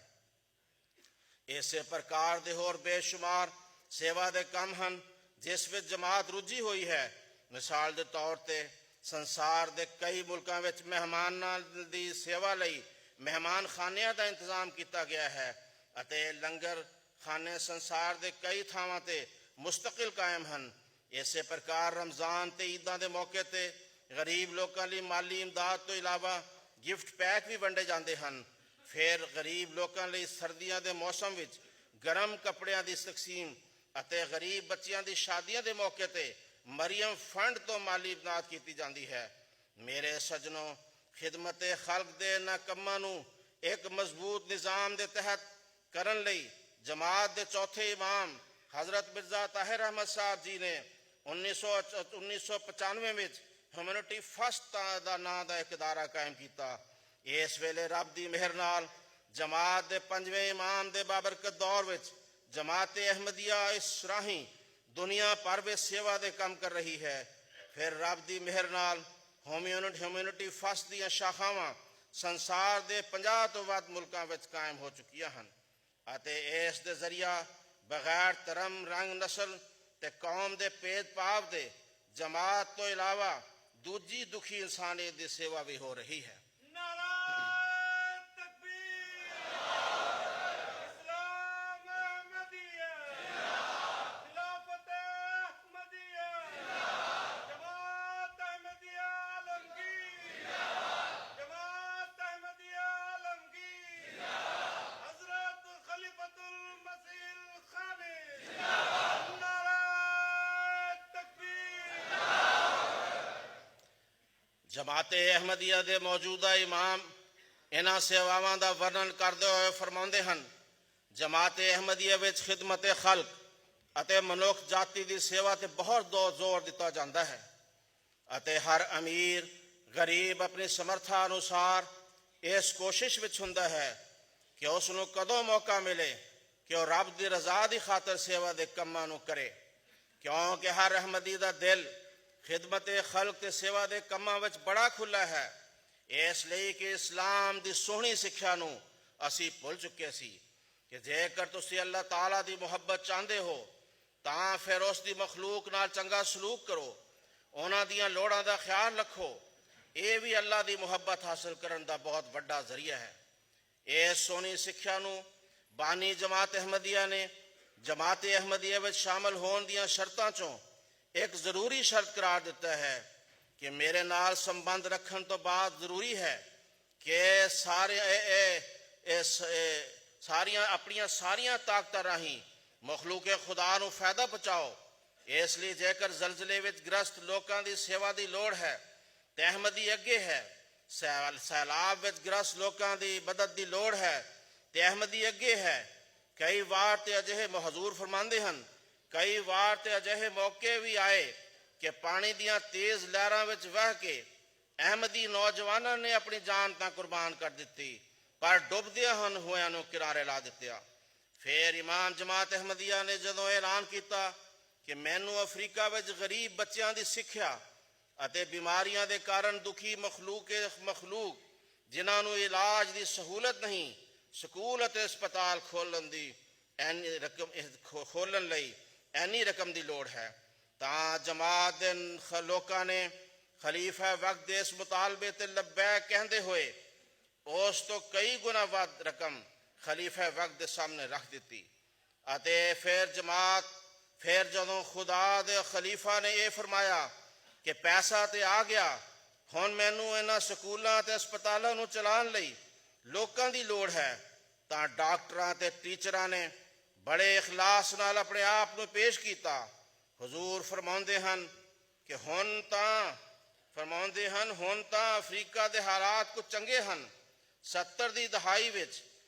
ਇਸੇ ਪ੍ਰਕਾਰ ਦੇ ਹੋਰ ਬੇਸ਼ੁਮਾਰ ਸੇਵਾ ਦੇ ਕੰਮ ਹਨ ਜਿਸ ਵਿੱਚ ਜਮਾਤ ਰੁੱਝੀ ਹੋਈ ਹੈ। ਮਿਸਾਲ ਦੇ ਤੌਰ ਤੇ ਸੰਸਾਰ ਦੇ ਕਈ ਮੁਲਕਾਂ ਵਿੱਚ ਮਹਿਮਾਨਾਂ ਦੀ ਸੇਵਾ ਲਈ ਮਹਿਮਾਨ ਖਾਨਿਆਂ ਦਾ ਇੰਤਜ਼ਾਮ ਕੀਤਾ ਗਿਆ ਹੈ ਅਤੇ ਲੰਗਰ ਖਾਨੇ ਸੰਸਾਰ ਦੇ ਕਈ ਥਾਵਾਂ ਤੇ ਮੁਸਤਕਿਲ ਕਾਇਮ ਹਨ। ਇਸੇ ਪ੍ਰਕਾਰ ਰਮਜ਼ਾਨ ਤੇ ਈਦਾਂ ਦੇ ਮੌਕੇ ਤੇ ਗਰੀਬ ਲੋਕਾਂ ਲਈ ਮਾਲੀ ਇਮਦਾਦ ਤੋਂ ਇਲਾਵਾ ਗਿਫਟ ਪੈਕ ਵੀ ਵੰਡੇ ਜਾਂਦੇ ਹਨ। ਫਿਰ ਗਰੀਬ ਲੋਕਾਂ ਲਈ ਸਰਦੀਆਂ ਦੇ ਮੌਸਮ ਵਿੱਚ ਗਰਮ ਕੱਪੜਿਆਂ ਦੀ ਤਕਸੀਮ ਅਤੇ ਗਰੀਬ ਬੱਚਿਆਂ ਦੀ ਸ਼ਾਦੀਆਂ ਦੇ ਮੌਕੇ ਤੇ ਮਰੀਮ ਫੰਡ ਤੋਂ ਮਾਲੀ ਇਮਦਾਦ ਕੀਤੀ ਜਾਂਦੀ ਹੈ। ਮੇਰੇ ਸੱਜਣੋ, ਖਿਦਮਤ ਖਲਕ ਦੇ ਇਹਨਾਂ ਕੰਮਾਂ ਨੂੰ ਇੱਕ ਮਜ਼ਬੂਤ ਨਿਜ਼ਾਮ ਦੇ ਤਹਿਤ ਕਰਨ ਲਈ ਜਮਾਤ ਦੇ ਚੌਥੇ ਇਮਾਮ ਹਜ਼ਰਤ ਮਿਰਜ਼ਾ ਤਾਹਿਰ ਅਹਿਮਦ ਸਾਹਿਬ ਜੀ ਨੇ 1995 ਵਿੱਚ ਹਿਊਮੈਨਿਟੀ ਫਸਟ ਦਾ ਨਾਂ ਦਾ ਇੱਕ ਅਦਾਰਾ ਕਾਇਮ ਕੀਤਾ। ਇਸ ਵੇਲੇ ਰੱਬ ਦੀ ਮਿਹਰ ਨਾਲ ਜਮਾਤ ਦੇ 5ਵੇਂ ਇਮਾਮ ਦੇ ਬਾਬਰਕਤ ਦੌਰ ਵਿੱਚ ਜਮਾਤ ਅਹਿਮਦੀਆ ਇਸ ਰਾਹੀਂ ਦੁਨੀਆ ਭਰ ਵਿੱਚ ਸੇਵਾ ਦੇ ਕੰਮ ਕਰ ਰਹੀ ਹੈ। ਫਿਰ ਰੱਬ ਦੀ ਮਿਹਰ ਨਾਲ ਹਿਊਮੈਨਿਟੀ ਫਸਟ ਦੀਆਂ ਸ਼ਾਖਾਵਾਂ ਸੰਸਾਰ ਦੇ 50 ਤੋਂ ਵੱਧ ਮੁਲਕਾਂ ਵਿੱਚ ਕਾਇਮ ਹੋ ਚੁੱਕੀਆਂ ਹਨ ਅਤੇ ਇਸ ਦੇ ਜ਼ਰੀਆ ਬਗੈਰ ਧਰਮ, ਰੰਗ, ਨਸਲ ਤੇ ਕੌਮ ਦੇ ਭੇਦਭਾਵ ਦੇ ਜਮਾਤ ਤੋਂ ਇਲਾਵਾ ਦੂਜੀ ਦੁਖੀ ਇਨਸਾਨੀਅਤ ਦੀ ਸੇਵਾ ਵੀ ਹੋ ਰਹੀ ਹੈ। ਜਮਾਤ ਅਹਿਮਦੀਆ ਦੇ ਮੌਜੂਦਾ ਇਮਾਮ ਇਹਨਾਂ ਸੇਵਾਵਾਂ ਦਾ ਵਰਣਨ ਕਰਦੇ ਹੋਏ ਫਰਮਾਉਂਦੇ ਹਨ, ਜਮਾਤ ਅਹਿਮਦੀਆ ਵਿੱਚ ਖਿਦਮਤ ਖਲਕ ਅਤੇ ਮਨੁੱਖ ਜਾਤੀ ਦੀ ਸੇਵਾ ਤੇ ਬਹੁਤ ਜ਼ੋਰ ਦਿੱਤਾ ਜਾਂਦਾ ਹੈ ਅਤੇ ਹਰ ਅਮੀਰ ਗਰੀਬ ਆਪਣੀ ਸਮਰਥਾ ਅਨੁਸਾਰ ਇਸ ਕੋਸ਼ਿਸ਼ ਵਿੱਚ ਹੁੰਦਾ ਹੈ ਕਿ ਉਸ ਨੂੰ ਕਦੋਂ ਮੌਕਾ ਮਿਲੇ ਕਿ ਉਹ ਰੱਬ ਦੀ ਰਜ਼ਾ ਦੀ ਖਾਤਰ ਸੇਵਾ ਦੇ ਕੰਮਾਂ ਨੂੰ ਕਰੇ, ਕਿਉਂਕਿ ਹਰ ਅਹਿਮਦੀ ਦਾ ਦਿਲ ਖਿਦਮਤ ਖਲਕ ਤੇ ਸੇਵਾ ਦੇ ਕੰਮਾਂ ਵਿੱਚ ਬੜਾ ਖੁੱਲ੍ਹਾ ਹੈ। ਇਸ ਲਈ ਕਿ ਇਸਲਾਮ ਦੀ ਸੋਹਣੀ ਸਿੱਖਿਆ ਨੂੰ ਅਸੀਂ ਭੁੱਲ ਚੁੱਕੇ ਸੀ ਕਿ ਜੇਕਰ ਤੁਸੀਂ ਅੱਲਾਹ ਤਾਲਾ ਦੀ ਮੁਹੱਬਤ ਚਾਹੁੰਦੇ ਹੋ ਤਾਂ ਫਿਰ ਉਸ ਦੀ ਮਖਲੂਕ ਨਾਲ ਚੰਗਾ ਸਲੂਕ ਕਰੋ, ਉਹਨਾਂ ਦੀਆਂ ਲੋੜਾਂ ਦਾ ਖਿਆਲ ਰੱਖੋ। ਇਹ ਵੀ ਅੱਲਾਹ ਦੀ ਮੁਹੱਬਤ ਹਾਸਲ ਕਰਨ ਦਾ ਬਹੁਤ ਵੱਡਾ ਜ਼ਰੀਆ ਹੈ। ਇਸ ਸੋਹਣੀ ਸਿੱਖਿਆ ਨੂੰ ਬਾਨੀ ਜਮਾਤ ਅਹਿਮਦੀਆ ਨੇ ਜਮਾਤ ਅਹਿਮਦੀਆ ਵਿੱਚ ਸ਼ਾਮਲ ਹੋਣ ਦੀਆਂ ਸ਼ਰਤਾਂ 'ਚੋਂ ਇੱਕ ਜ਼ਰੂਰੀ ਸ਼ਰਤ ਕਰਾਰ ਦਿੱਤਾ ਹੈ ਕਿ ਮੇਰੇ ਨਾਲ ਸੰਬੰਧ ਰੱਖਣ ਤੋਂ ਬਾਅਦ ਜ਼ਰੂਰੀ ਹੈ ਕਿ ਆਪਣੀਆਂ ਸਾਰੀਆਂ ਤਾਕਤਾਂ ਰਾਹੀਂ ਮਖਲੂਕ ਖੁਦਾ ਨੂੰ ਫਾਇਦਾ ਪਹੁੰਚਾਓ। ਇਸ ਲਈ ਜੇਕਰ ਜ਼ਲਜ਼ਲੇ ਵਿੱਚ ਗ੍ਰਸਤ ਲੋਕਾਂ ਦੀ ਸੇਵਾ ਦੀ ਲੋੜ ਹੈ ਤੇ ਅਹਿਮਦੀ ਅੱਗੇ ਹੈ, ਸੈਲਾਬ ਵਿੱਚ ਗ੍ਰਸਤ ਲੋਕਾਂ ਦੀ ਮਦਦ ਦੀ ਲੋੜ ਹੈ ਤੇ ਅਹਿਮਦੀ ਅੱਗੇ ਹੈ। ਕਈ ਵਾਰ ਤੇ ਅਜਿਹੇ ਹਜ਼ੂਰ ਫਰਮਾਉਂਦੇ ਹਨ, ਕਈ ਵਾਰ ਤੇ ਅਜਿਹੇ ਮੌਕੇ ਵੀ ਆਏ ਕਿ ਪਾਣੀ ਦੀਆਂ ਤੇਜ਼ ਲਹਿਰਾਂ ਵਿੱਚ ਵਹਿ ਕੇ ਅਹਿਮਦੀ ਨੌਜਵਾਨਾਂ ਨੇ ਆਪਣੀ ਜਾਨ ਤਾਂ ਕੁਰਬਾਨ ਕਰ ਦਿੱਤੀ ਪਰ ਡੁੱਬਦਿਆਂ ਹੋਇਆਂ ਨੂੰ ਕਿਨਾਰੇ ਲਾ ਦਿੱਤਾ। ਫਿਰ ਇਮਾਮ ਜਮਾਤ ਅਹਿਮਦੀਆ ਨੇ ਜਦੋਂ ਐਲਾਨ ਕੀਤਾ ਕਿ ਮੈਨੂੰ ਅਫਰੀਕਾ ਵਿੱਚ ਗਰੀਬ ਬੱਚਿਆਂ ਦੀ ਸਿੱਖਿਆ ਅਤੇ ਬਿਮਾਰੀਆਂ ਦੇ ਕਾਰਨ ਦੁਖੀ ਮਖਲੂਕ ਜਿਨ੍ਹਾਂ ਨੂੰ ਇਲਾਜ ਦੀ ਸਹੂਲਤ ਨਹੀਂ, ਸਕੂਲ ਅਤੇ ਹਸਪਤਾਲ ਖੋਲ੍ਹਣ ਲਈ ਇੰਨੀ ਰਕਮ ਦੀ ਲੋੜ ਹੈ। ਤਾਂ ਜਮਾਤ ਦੇ ਲੋਕਾਂ ਨੇ ਖਲੀਫਾ ਵਕਤ ਦੇ ਇਸ ਮੁਤਾਲਬੇ ਤੇ ਲੱਬੈਕ ਕਹਿੰਦੇ ਹੋਏ ਉਸ ਤੋਂ ਕਈ ਗੁਣਾ ਵੱਧ ਰਕਮ ਖਲੀਫਾ ਵਕਤ ਦੇ ਸਾਹਮਣੇ ਰੱਖ ਦਿੱਤੀ। ਅਤੇ ਫਿਰ ਜਦੋਂ ਖੁਦਾ ਦੇ ਖਲੀਫਾ ਨੇ ਇਹ ਫਰਮਾਇਆ ਕਿ ਪੈਸਾ ਤੇ ਆ ਗਿਆ, ਹੁਣ ਮੈਨੂੰ ਇਹਨਾਂ ਸਕੂਲਾਂ ਤੇ ਹਸਪਤਾਲਾਂ ਨੂੰ ਚਲਾਉਣ ਲਈ ਲੋਕਾਂ ਦੀ ਲੋੜ ਹੈ, ਤਾਂ ਡਾਕਟਰਾਂ ਤੇ ਟੀਚਰਾਂ ਨੇ ਬੜੇ ਇਖਲਾਸ ਨਾਲ ਆਪਣੇ ਆਪ ਨੂੰ ਪੇਸ਼ ਕੀਤਾ। ਹਜ਼ੂਰ ਫਰਮਾਉਂਦੇ ਹਨ ਹੁਣ ਤਾਂ ਅਫਰੀਕਾ ਦੇ ਹਾਲਾਤ ਕੁਝ ਚੰਗੇ ਹਨ। 70 ਦੀ ਦਹਾਈ ਵਿੱਚ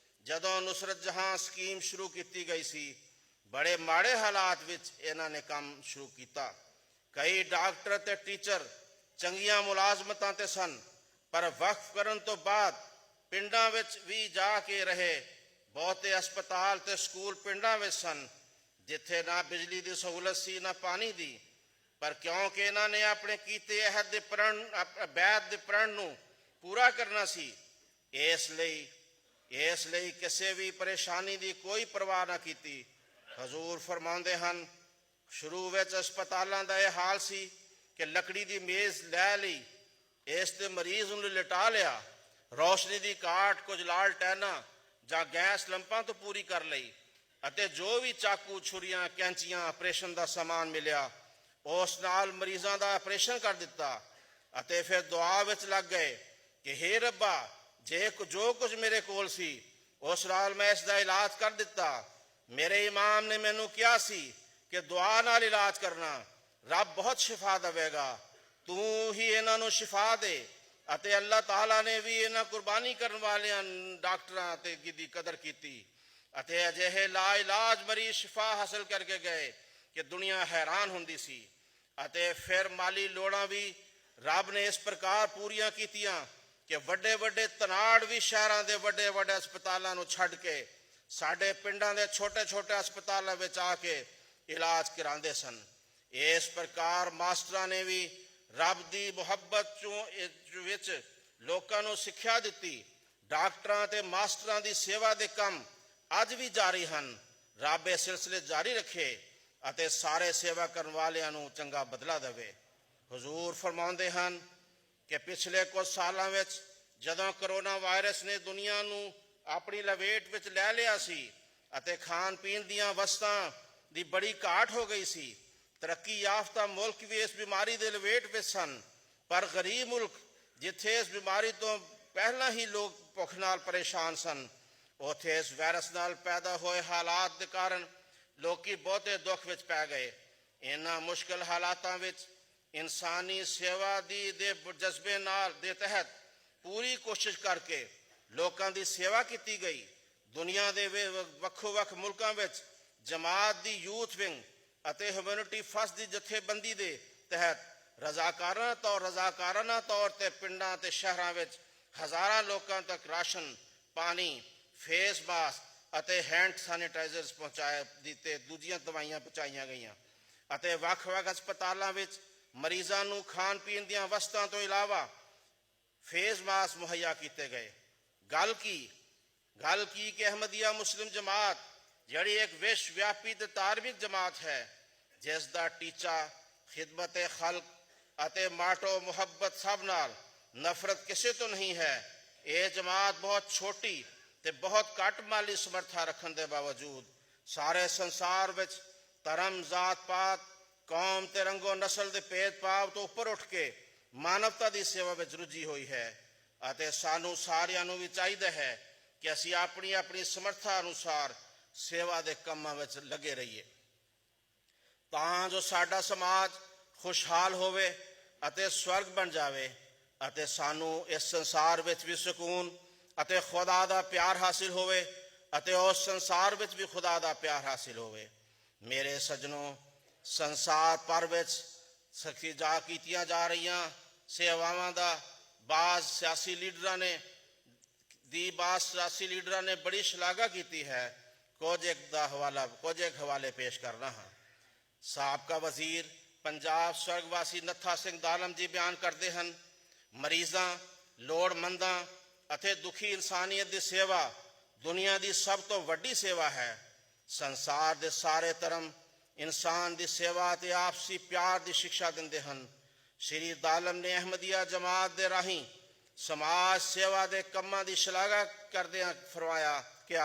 ਜਦੋਂ ਨੁਸਰਤ ਜਹਾਂ ਸਕੀਮ ਸ਼ੁਰੂ ਕੀਤੀ ਗਈ ਸੀ, ਬੜੇ ਮਾੜੇ ਹਾਲਾਤ ਵਿੱਚ ਇਹਨਾਂ ਨੇ ਕੰਮ ਸ਼ੁਰੂ ਕੀਤਾ। ਕਈ ਡਾਕਟਰ ਤੇ ਟੀਚਰ ਚੰਗੀਆਂ ਮੁਲਾਜ਼ਮਤਾਂ ਤੇ ਸਨ, ਪਰ ਵਕਫ ਕਰਨ ਤੋਂ ਬਾਅਦ ਪਿੰਡਾਂ ਵਿੱਚ ਵੀ ਜਾ ਕੇ ਰਹੇ। ਬਹੁਤੇ ਹਸਪਤਾਲ ਤੇ ਸਕੂਲ ਪਿੰਡਾਂ ਵਿੱਚ ਸਨ, ਜਿੱਥੇ ਨਾ ਬਿਜਲੀ ਦੀ ਸਹੂਲਤ ਸੀ ਨਾ ਪਾਣੀ ਦੀ। ਪਰ ਕਿਉਂਕਿ ਇਹਨਾਂ ਨੇ ਆਪਣੇ ਕੀਤੇ ਅਹਿਦ ਦੇ ਬੈਅਤ ਦੇ ਪ੍ਰਣ ਨੂੰ ਪੂਰਾ ਕਰਨਾ ਸੀ, ਇਸ ਲਈ ਕਿਸੇ ਵੀ ਪਰੇਸ਼ਾਨੀ ਦੀ ਕੋਈ ਪਰਵਾਹ ਨਾ ਕੀਤੀ। ਹਜ਼ੂਰ ਫਰਮਾਉਂਦੇ ਹਨ, ਸ਼ੁਰੂ ਵਿੱਚ ਹਸਪਤਾਲਾਂ ਦਾ ਇਹ ਹਾਲ ਸੀ ਕਿ ਲੱਕੜੀ ਦੀ ਮੇਜ਼ ਲੈ ਲਈ, ਇਸ ਤੇ ਮਰੀਜ਼ ਨੂੰ ਲਿਟਾ ਲਿਆ, ਰੌਸ਼ਨੀ ਦੀ ਘਾਟ ਕੁਝ ਲਾਲਟੈਨਾਂ ਜਾਂ ਗੈਸ ਲੰਪਾਂ ਤੋਂ ਪੂਰੀ ਕਰ ਲਈ, ਅਤੇ ਜੋ ਵੀ ਚਾਕੂ, ਛੁਰੀਆਂ, ਕੈਂਚੀਆਂ, ਆਪਰੇਸ਼ਨ ਦਾ ਸਮਾਨ ਮਿਲਿਆ ਉਸ ਨਾਲ ਮਰੀਜ਼ਾਂ ਦਾ ਆਪਰੇਸ਼ਨ ਕਰ ਦਿੱਤਾ। ਅਤੇ ਫਿਰ ਦੁਆ ਵਿੱਚ ਲੱਗ ਗਏ ਕਿ ਹੇ ਰੱਬਾ, ਜੋ ਕੁਝ ਮੇਰੇ ਕੋਲ ਸੀ ਉਸ ਨਾਲ ਮੈਂ ਇਸ ਦਾ ਇਲਾਜ ਕਰ ਦਿੱਤਾ। ਮੇਰੇ ਇਮਾਮ ਨੇ ਮੈਨੂੰ ਕਿਹਾ ਸੀ ਕਿ ਦੁਆ ਨਾਲ ਇਲਾਜ ਕਰਨਾ, ਰੱਬ ਬਹੁਤ ਸ਼ਿਫਾ ਦੇਵੇਗਾ, ਤੂੰ ਹੀ ਇਹਨਾਂ ਨੂੰ ਸ਼ਿਫਾ ਦੇ। ਅਤੇ ਅੱਲਾਹ ਤਾਲਾ ਨੇ ਵੀ ਇਹਨਾਂ ਕੁਰਬਾਨੀ ਕਰਨ ਵਾਲਿਆਂ ਡਾਕਟਰਾਂ ਤੇ ਦੀ ਕਦਰ ਕੀਤੀ, ਅਤੇ ਅਜਿਹੇ ਲਾ ਇਲਾਜ ਮਰੀਜ਼ ਸ਼ਿਫਾ ਹਾਸਲ ਕਰਕੇ ਗਏ ਕਿ ਦੁਨੀਆ ਹੈਰਾਨ ਹੁੰਦੀ ਸੀ। ਅਤੇ ਫਿਰ ਮਾਲੀ ਲੋੜਾਂ ਵੀ ਰੱਬ ਨੇ ਇਸ ਪ੍ਰਕਾਰ ਪੂਰੀਆਂ ਕੀਤੀਆਂ ਕਿ ਵੱਡੇ ਵੱਡੇ ਧਨਾੜ ਵੀ ਸ਼ਹਿਰਾਂ ਦੇ ਵੱਡੇ ਵੱਡੇ ਹਸਪਤਾਲਾਂ ਨੂੰ ਛੱਡ ਕੇ ਸਾਡੇ ਪਿੰਡਾਂ ਦੇ ਛੋਟੇ ਛੋਟੇ ਹਸਪਤਾਲਾਂ ਵਿੱਚ ਆ ਕੇ ਇਲਾਜ ਕਰਾਉਂਦੇ ਸਨ। ਇਸ ਪ੍ਰਕਾਰ ਮਾਸਟਰਾਂ ਨੇ ਵੀ ਰੱਬ ਦੀ ਮੁਹੱਬਤ ਵਿੱਚ ਲੋਕਾਂ ਨੂੰ ਸਿੱਖਿਆ ਦਿੱਤੀ। ਡਾਕਟਰਾਂ ਤੇ ਮਾਸਟਰਾਂ ਦੀ ਸੇਵਾ ਦੇ ਕੰਮ ਅੱਜ ਵੀ ਜਾਰੀ ਹਨ। ਰੱਬ ਇਹ ਸਿਲਸਿਲੇ ਜਾਰੀ ਰੱਖੇ ਅਤੇ ਸਾਰੇ ਸੇਵਾ ਕਰਨ ਵਾਲਿਆਂ ਨੂੰ ਚੰਗਾ ਬਦਲਾ ਦੇਵੇ। ਹਜ਼ੂਰ ਫਰਮਾਉਂਦੇ ਹਨ ਕਿ ਪਿਛਲੇ ਕੁਝ ਸਾਲਾਂ ਵਿੱਚ ਜਦੋਂ ਕਰੋਨਾ ਵਾਇਰਸ ਨੇ ਦੁਨੀਆ ਨੂੰ ਆਪਣੀ ਲਪੇਟ ਵਿੱਚ ਲੈ ਲਿਆ ਸੀ ਅਤੇ ਖਾਣ ਪੀਣ ਦੀਆਂ ਵਸਤਾਂ ਦੀ ਬੜੀ ਘਾਟ ਹੋ ਗਈ ਸੀ, ਤਰੱਕੀ ਯਾਫਤਾ ਮੁਲਕ ਵੀ ਇਸ ਬਿਮਾਰੀ ਦੇ ਲਪੇਟ ਵਿੱਚ ਸਨ, ਪਰ ਗਰੀਬ ਮੁਲਕ ਜਿੱਥੇ ਇਸ ਬਿਮਾਰੀ ਤੋਂ ਪਹਿਲਾਂ ਹੀ ਲੋਕ ਭੁੱਖ ਨਾਲ ਪਰੇਸ਼ਾਨ ਸਨ, ਉੱਥੇ ਇਸ ਵਾਇਰਸ ਨਾਲ ਪੈਦਾ ਹੋਏ ਹਾਲਾਤ ਦੇ ਕਾਰਨ ਲੋਕੀ ਬਹੁਤੇ ਦੁੱਖ ਵਿੱਚ ਪੈ ਗਏ। ਇਹਨਾਂ ਮੁਸ਼ਕਿਲ ਹਾਲਾਤਾਂ ਵਿੱਚ ਇਨਸਾਨੀ ਸੇਵਾ ਦੇ ਜਜ਼ਬੇ ਨਾਲ ਦੇ ਤਹਿਤ ਪੂਰੀ ਕੋਸ਼ਿਸ਼ ਕਰਕੇ ਲੋਕਾਂ ਦੀ ਸੇਵਾ ਕੀਤੀ ਗਈ। ਦੁਨੀਆ ਦੇ ਵੱਖੋ ਵੱਖ ਮੁਲਕਾਂ ਵਿੱਚ ਜਮਾਤ ਦੀ ਯੂਥ ਵਿੰਗ ਅਤੇ ਹਿਊਮੈਨਿਟੀ ਫਸਟ ਦੀ ਜਥੇਬੰਦੀ ਦੇ ਤਹਿਤ ਰਜ਼ਾਕਾਰਾਨਾ ਤੌਰ ਤੇ ਪਿੰਡਾਂ ਤੇ ਸ਼ਹਿਰਾਂ ਵਿੱਚ ਹਜ਼ਾਰਾਂ ਲੋਕਾਂ ਤੱਕ ਰਾਸ਼ਨ, ਪਾਣੀ, ਫੇਸ ਮਾਸਕ ਅਤੇ ਹੈਂਡ ਸੈਨੀਟਾਈਜ਼ਰਸ ਪਹੁੰਚਾਏ ਦਿੱਤੇ, ਦੂਜੀਆਂ ਦਵਾਈਆਂ ਪਹੁੰਚਾਈਆਂ ਗਈਆਂ ਅਤੇ ਵੱਖ-ਵੱਖ ਹਸਪਤਾਲਾਂ ਵਿੱਚ ਮਰੀਜ਼ਾਂ ਨੂੰ ਖਾਣ ਪੀਣ ਦੀਆਂ ਵਸਤਾਂ ਤੋਂ ਇਲਾਵਾ ਫੇਸ ਮਾਸਕ ਮੁਹੱਈਆ ਕੀਤੇ ਗਏ। ਗੱਲ ਕੀ ਕਿ ਅਹਿਮਦੀਆ ਮੁਸਲਿਮ ਜਮਾਤ ਜਿਹੜੀ ਇੱਕ ਵਿਸ਼ਵ ਵਿਆਪੀ ਤੇ ਧਾਰਮਿਕ ਜਮਾਤ ਹੈ, ਜਿਸ ਦਾ ਟੀਚਾ ਖਿਦਮਤ ਖਲਕ ਅਤੇ ਮਾਟੋ ਮੁਹੱਬਤ ਸਭ ਨਾਲ, ਨਫ਼ਰਤ ਕਿਸੇ ਤੋਂ ਨਹੀਂ ਹੈ, ਇਹ ਜਮਾਤ ਬਹੁਤ ਛੋਟੀ ਤੇ ਬਹੁਤ ਘੱਟ ਮਾਲੀ ਸਮਰੱਥਾ ਰੱਖਣ ਦੇ ਬਾਵਜੂਦ ਸਾਰੇ ਸੰਸਾਰ ਵਿੱਚ ਧਰਮ, ਜ਼ਾਤ ਪਾਤ, ਕੌਮ ਤੇ ਰੰਗੋ ਨਸਲ ਦੇ ਭੇਦਭਾਵ ਤੋਂ ਉੱਪਰ ਉੱਠ ਕੇ ਮਾਨਵਤਾ ਦੀ ਸੇਵਾ ਵਿੱਚ ਰੁੱਝੀ ਹੋਈ ਹੈ। ਅਤੇ ਸਾਨੂੰ ਸਾਰਿਆਂ ਨੂੰ ਵੀ ਚਾਹੀਦਾ ਹੈ ਕਿ ਅਸੀਂ ਆਪਣੀ ਆਪਣੀ ਸਮਰੱਥਾ ਅਨੁਸਾਰ ਸੇਵਾ ਦੇ ਕੰਮਾਂ ਵਿੱਚ ਲੱਗੇ ਰਹੀਏ, ਤਾਂ ਜੋ ਸਾਡਾ ਸਮਾਜ ਖੁਸ਼ਹਾਲ ਹੋਵੇ ਅਤੇ ਸਵਰਗ ਬਣ ਜਾਵੇ ਅਤੇ ਸਾਨੂੰ ਇਸ ਸੰਸਾਰ ਵਿੱਚ ਵੀ ਸਕੂਨ ਅਤੇ ਖੁਦਾ ਦਾ ਪਿਆਰ ਹਾਸਿਲ ਹੋਵੇ ਅਤੇ ਉਸ ਸੰਸਾਰ ਵਿੱਚ ਵੀ ਖੁਦਾ ਦਾ ਪਿਆਰ ਹਾਸਿਲ ਹੋਵੇ। ਮੇਰੇ ਸੱਜਣੋ, ਸੰਸਾਰ ਭਰ ਵਿੱਚ ਕੀਤੀਆਂ ਜਾ ਰਹੀਆਂ ਸੇਵਾਵਾਂ ਦਾ ਬਾਜ਼ ਸਿਆਸੀ ਲੀਡਰਾਂ ਨੇ ਬੜੀ ਸ਼ਲਾਘਾ ਕੀਤੀ ਹੈ। ਕੁਝ ਇੱਕ ਹਵਾਲੇ ਪੇਸ਼ ਕਰਨਾ ਹਾਂ। ਸਾਬਕਾ ਵਜ਼ੀਰ ਪੰਜਾਬ ਸਵਰਗਵਾਸੀ ਨੱਥਾ ਸਿੰਘ ਦਾਲਮ ਜੀ ਬਿਆਨ ਕਰਦੇ ਹਨ, ਮਰੀਜ਼ਾਂ, ਲੋੜਮੰਦਾਂ ਅਤੇ ਦੁਖੀ ਇਨਸਾਨੀਅਤ ਦੀ ਸੇਵਾ ਦੁਨੀਆ ਦੀ ਸਭ ਤੋਂ ਵੱਡੀ ਸੇਵਾ ਹੈ। ਸੰਸਾਰ ਦੇ ਸਾਰੇ ਧਰਮ ਇਨਸਾਨ ਦੀ ਸੇਵਾ ਅਤੇ ਆਪਸੀ ਪਿਆਰ ਦੀ ਸਿੱਖਿਆ ਦਿੰਦੇ ਹਨ। ਸ਼੍ਰੀ ਦਾਲਮ ਨੇ ਅਹਿਮਦੀਆ ਜਮਾਤ ਦੇ ਰਾਹੀਂ ਸਮਾਜ ਸੇਵਾ ਦੇ ਕੰਮਾਂ ਦੀ ਸ਼ਲਾਘਾ ਕਰਦਿਆਂ ਫਰਮਾਇਆ ਕਿ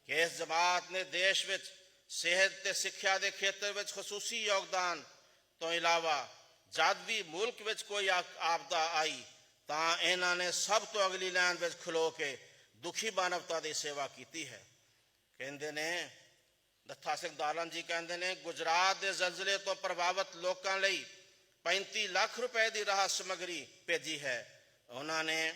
ਇਸ ਜਮਾਤ ਨੇ ਦੇਸ਼ ਵਿੱਚ ਸਿਹਤ ਤੇ ਸਿੱਖਿਆ ਦੇ ਖੇਤਰ ਵਿੱਚ ਖਸੂਸੀ ਯੋਗਦਾਨ ਤੋਂ ਇਲਾਵਾ ਜਦ ਵੀ ਮੁਲਕ ਵਿੱਚ ਕੋਈ ਆਪਦਾ ਆਈ ਤਾਂ ਇਹਨਾਂ ਨੇ ਸਭ ਤੋਂ ਅਗਲੀ ਲਾਈਨ ਵਿੱਚ ਖਲੋ ਕੇ ਦੁਖੀ ਮਾਨਵਤਾ ਦੀ ਸੇਵਾ ਕੀਤੀ ਹੈ। ਕਹਿੰਦੇ ਨੇ ਨੱਥਾ ਸਿੰਘ ਦਾਲਮ ਜੀ ਕਹਿੰਦੇ ਨੇ, ਗੁਜਰਾਤ ਦੇ ਜ਼ਲਜ਼ਲੇ ਤੋਂ ਪ੍ਰਭਾਵਿਤ ਲੋਕਾਂ ਲਈ 35 ਲੱਖ ਰੁਪਏ ਦੀ ਰਾਹਤ ਸਮੱਗਰੀ ਭੇਜੀ ਹੈ। ਉਹਨਾਂ ਨੇ